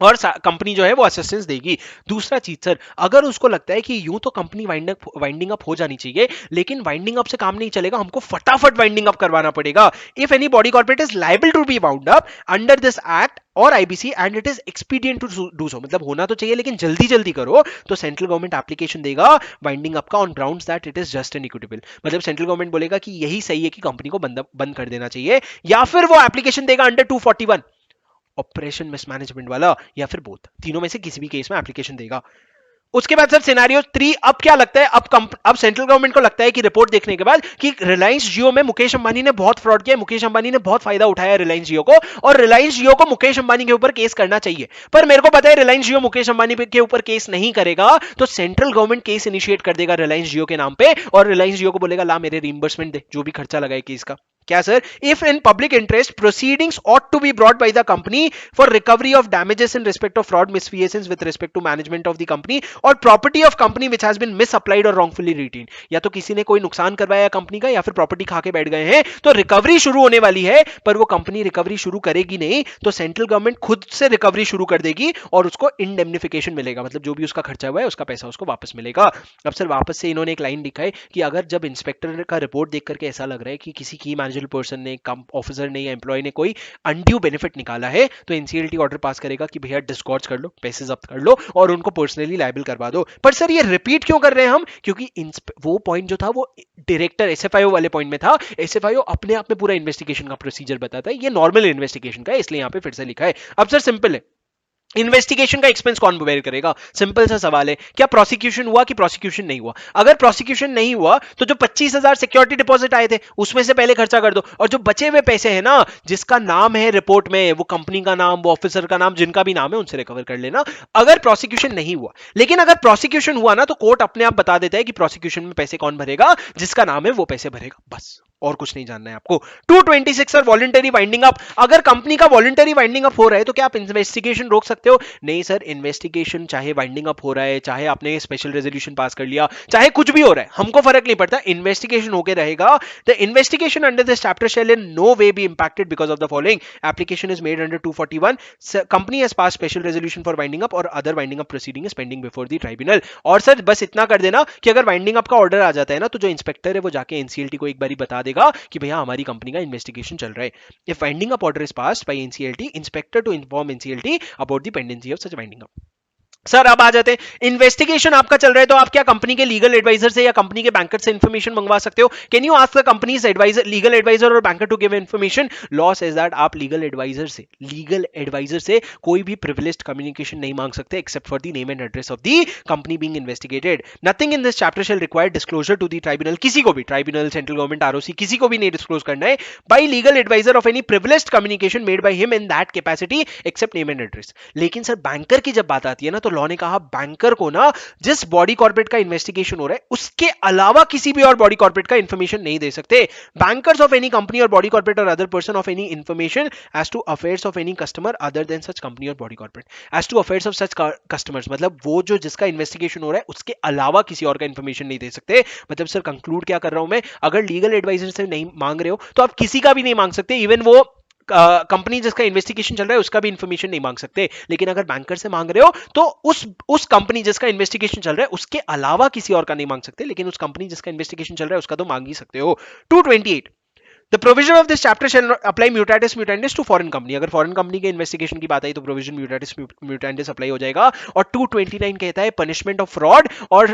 और कंपनी जो है वो असिस्टेंस देगी। दूसरा चीज सर, अगर उसको लगता है कि यूं तो कंपनी वाइंडिंग अप हो जानी चाहिए, लेकिन वाइंडिंग अप से काम नहीं चलेगा, हमको फटाफट वाइंडिंग अप करवाना पड़ेगा। If any body corporate is liable to be wound up under this act और IBC and it is expedient to do so, मतलब होना तो चाहिए लेकिन जल्दी जल्दी करो, तो सेंट्रल गवर्नमेंट एप्लीकेशन देगा वाइंडिंग अप का on grounds that it is just and equitable. मतलब सेंट्रल गवर्नमेंट बोलेगा कि यही सही है कि कंपनी को बंद कर देना चाहिए, या फिर वो एप्लीकेशन देगा अंडर 241 ऑपरेशन मिसमैनेजमेंट वाला, या फिर बोथ, तीनों में से किसी भी केस में एप्लीकेशन देगा। उसके बाद सर सिनेरियो 3, अब क्या लगता है, अब सेंट्रल गवर्नमेंट को लगता है कि रिपोर्ट देखने के बाद कि रिलायंस जियो में मुकेश अंबानी ने बहुत फ्रॉड किया, मुकेश अंबानी ने बहुत फायदा उठाया रिलायंस जियो को, और रिलायंस जियो को मुकेश अंबानी के ऊपर केस करना चाहिए। पर मेरे को पता है रिलायंस जियो मुकेश अंबानी के ऊपर केस नहीं करेगा, तो सेंट्रल गवर्नमेंट केस इनिशिएट कर देगा रिलायंस जियो के नाम पे, और रिलायंस जियो को बोलेगा ला मेरे रिइंबर्समेंट दे, जो भी खर्चा लगा है केस का। क्या sir, if in public interest proceedings ought to be brought by the company for recovery of damages in respect of fraud misfeasance with respect to management of the company or property of company which has been misapplied or wrongfully retained, या तो किसी ने कोई नुकसान करवाया कंपनी का, या फिर प्रॉपर्टी खा के बैठ गए हैं, तो रिकवरी शुरू होने वाली है, पर वो कंपनी रिकवरी शुरू करेगी नहीं, तो सेंट्रल गवर्नमेंट खुद से रिकवरी शुरू कर देगी और उसको इंडेमनिफिकेशन मिलेगा, मतलब जो भी उसका खर्चा हुआ है उसका पैसा उसको वापस मिलेगा। अब सर वापस से इन्होंने एक लाइन लिखा है कि अगर जब इंस्पेक्टर का रिपोर्ट देख करके ऐसा लग रहा है कि किसी की पर्सन ने, ऑफिसर ने या एम्प्लॉय ने कोई अनड्यू बेनिफिट निकाला है, तो एनसीएलटी ऑर्डर पास करेगा कि भैया डिस्गॉर्ज कर लो, पैसे जब्त कर लो और उनको पर्सनली लायबल करवा दो। पर सर ये रिपीट क्यों कर रहे हैं हम, क्योंकि वो पॉइंट जो था वो डायरेक्टर एसएफआईओ वाले पॉइंट में था। एसएफआईओ अपने आप में पूरा इन्वेस्टिगेशन का प्रोसीजर बताता है, ये नॉर्मल इन्वेस्टिगेशन का है, इसलिए यहां पे फिर से लिखा है। अब सर सिंपल है, इन्वेस्टिगेशन का एक्सपेंस कौन बेयर करेगा? सिंपल सा सवाल है, क्या प्रोसिक्यूशन हुआ कि प्रोसिक्यूशन नहीं हुआ? अगर प्रोसिक्यूशन नहीं हुआ तो जो 25,000 सिक्योरिटी डिपॉजिट आए थे उसमें से पहले खर्चा कर दो, और जो बचे हुए पैसे हैं ना, जिसका नाम है रिपोर्ट में, वो कंपनी का नाम, वो ऑफिसर का नाम, जिनका भी नाम है, उनसे रिकवर कर लेना अगर प्रोसिक्यूशन नहीं हुआ। लेकिन अगर प्रोसिक्यूशन हुआ ना, तो कोर्ट अपने आप बता देता है कि प्रोसिक्यूशन में पैसे कौन भरेगा, जिसका नाम है वो पैसे भरेगा, बस और कुछ नहीं जानना है आपको। 226 सर, वॉलंटरी वाइंडिंग अप। अगर कंपनी का वॉलंटरी वाइंडिंग अप हो रहा है तो क्या आप इन्वेस्टिगेशन रोक सकते हो? नहीं सर, इन्वेस्टिगेशन चाहे वाइंडिंग अप हो रहा है, चाहे आपने स्पेशल रेजोल्यूशन पास कर लिया, चाहे कुछ भी हो रहा है, हमको फर्क नहीं पड़ता, इन्वेस्टिगेशन होके रहेगा। The investigation under this chapter shall in no way be impacted because of the following: application is made under 241, company has pass special resolution for winding up और other winding up proceeding is pending before the tribunal. और सर बस इतना कर देना कि अगर वाइंडिंग अप का ऑर्डर आ जाता है ना, तो जो इंस्पेक्टर है वो जाके एनसीएलटी को एक बारी बता देगा कि भैया हमारी कंपनी का इन्वेस्टिगेशन चल रहा है। If winding up order is passed by NCLT, inspector to inform NCLT about the pendency of such winding up. Sir अब आ जाते हैं, इन्वेस्टिगेशन आपका चल रहा है तो आप क्या कंपनी के लीगल एडवाइजर से या कंपनी के बैंकर से इंफॉर्मेशन मंगवा सकते हो? Can you ask the company's adviser, legal adviser और banker to give information? Law says that आप लीगल एडवाइजर से कोई भी प्रिविलेज्ड कम्युनिकेशन नहीं मांग सकते except for the name and address of the company being investigated. Nothing in this chapter shall require disclosure to the tribunal, किसी को भी, ट्राइब्यूनल, सेंट्रल गवर्नमेंट, आरओसी, किसी को भी नहीं डिस्क्लोज करना है by legal adviser of any privileged communication made by him in that capacity except name and address. लेकिन सर बैंकर की जब बात आती है ना, तो लॉ ने कहा बैंकर को ना जिस बॉडी कॉर्पोरेट का इन्वेस्टिगेशन हो रहा है उसके अलावा किसी भी और बॉडी कॉर्पोरेट का इंफॉर्मेशन नहीं दे सकते। बैंकर्स ऑफ एनी कंपनी और बॉडी कॉर्पोरेट और other person of any information as to affairs of any customer other than such company और body corporate, as to affairs of such customers, मतलब वो जो जिसका इन्वेस्टिगेशन हो रहा है उसके अलावा किसी और का इंफॉर्मेशन नहीं दे सकते। मतलब सर कंक्लूड क्या कर रहा हूं मैं, अगर लीगल एडवाइजर से नहीं मांग रहे हो तो आप किसी का भी नहीं मांग सकते, इवन वो कंपनी जिसका इन्वेस्टिगेशन चल रहा है उसका भी इंफॉर्मेशन नहीं मांग सकते। लेकिन अगर बैंकर से मांग रहे हो तो उस कंपनी जिसका इन्वेस्टिगेशन चल रहा है उसके अलावा किसी और का नहीं मांग सकते, लेकिन उस कंपनी जिसका इन्वेस्टिगेशन चल रहा है उसका तो मांग ही सकते हो। 228, The provision of this chapter shall not apply mutatis mutandis to foreign company। अगर फॉरेन कंपनी के इन्वेस्टिगेशन की बात आई तो प्रोविजन म्यूटेटिस म्यूटेंडिस अप्लाई हो जाएगा। और 229 कहता है पनिशमेंट ऑफ फ्रॉड, और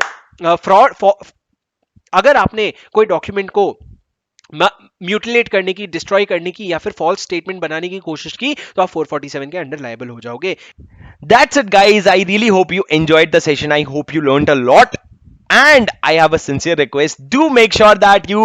अगर आपने कोई डॉक्यूमेंट को म्यूटिलेट करने की, डिस्ट्रॉय करने की या फिर फॉल्स स्टेटमेंट बनाने की कोशिश की तो आप 447 के अंडर लायबल हो जाओगे। That's it, guys. I really hope you enjoyed the session. I hope you learned a lot. And I have a sincere request. Do make sure that you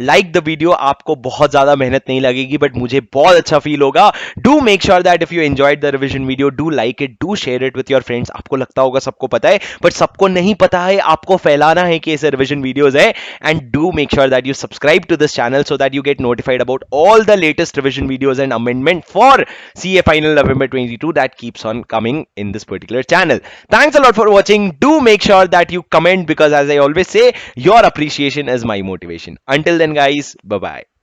like the video. आपको बहुत ज़्यादा मेहनत नहीं लगेगी, but मुझे बहुत अच्छा फील होगा. Do make sure that if you enjoyed the revision video, do like it, do share it with your friends. आपको लगता होगा सबको पता है, but सबको नहीं पता है, आपको फैलाना है कि ऐसे revision videos है. And do make sure that you subscribe to this channel so that you get notified about all the latest revision videos and amendment for CA Final November 22 that keeps on coming in this particular channel. Thanks a lot for watching. Do make sure that you comment, because as I always say, your appreciation is my motivation. Until then, guys, bye bye.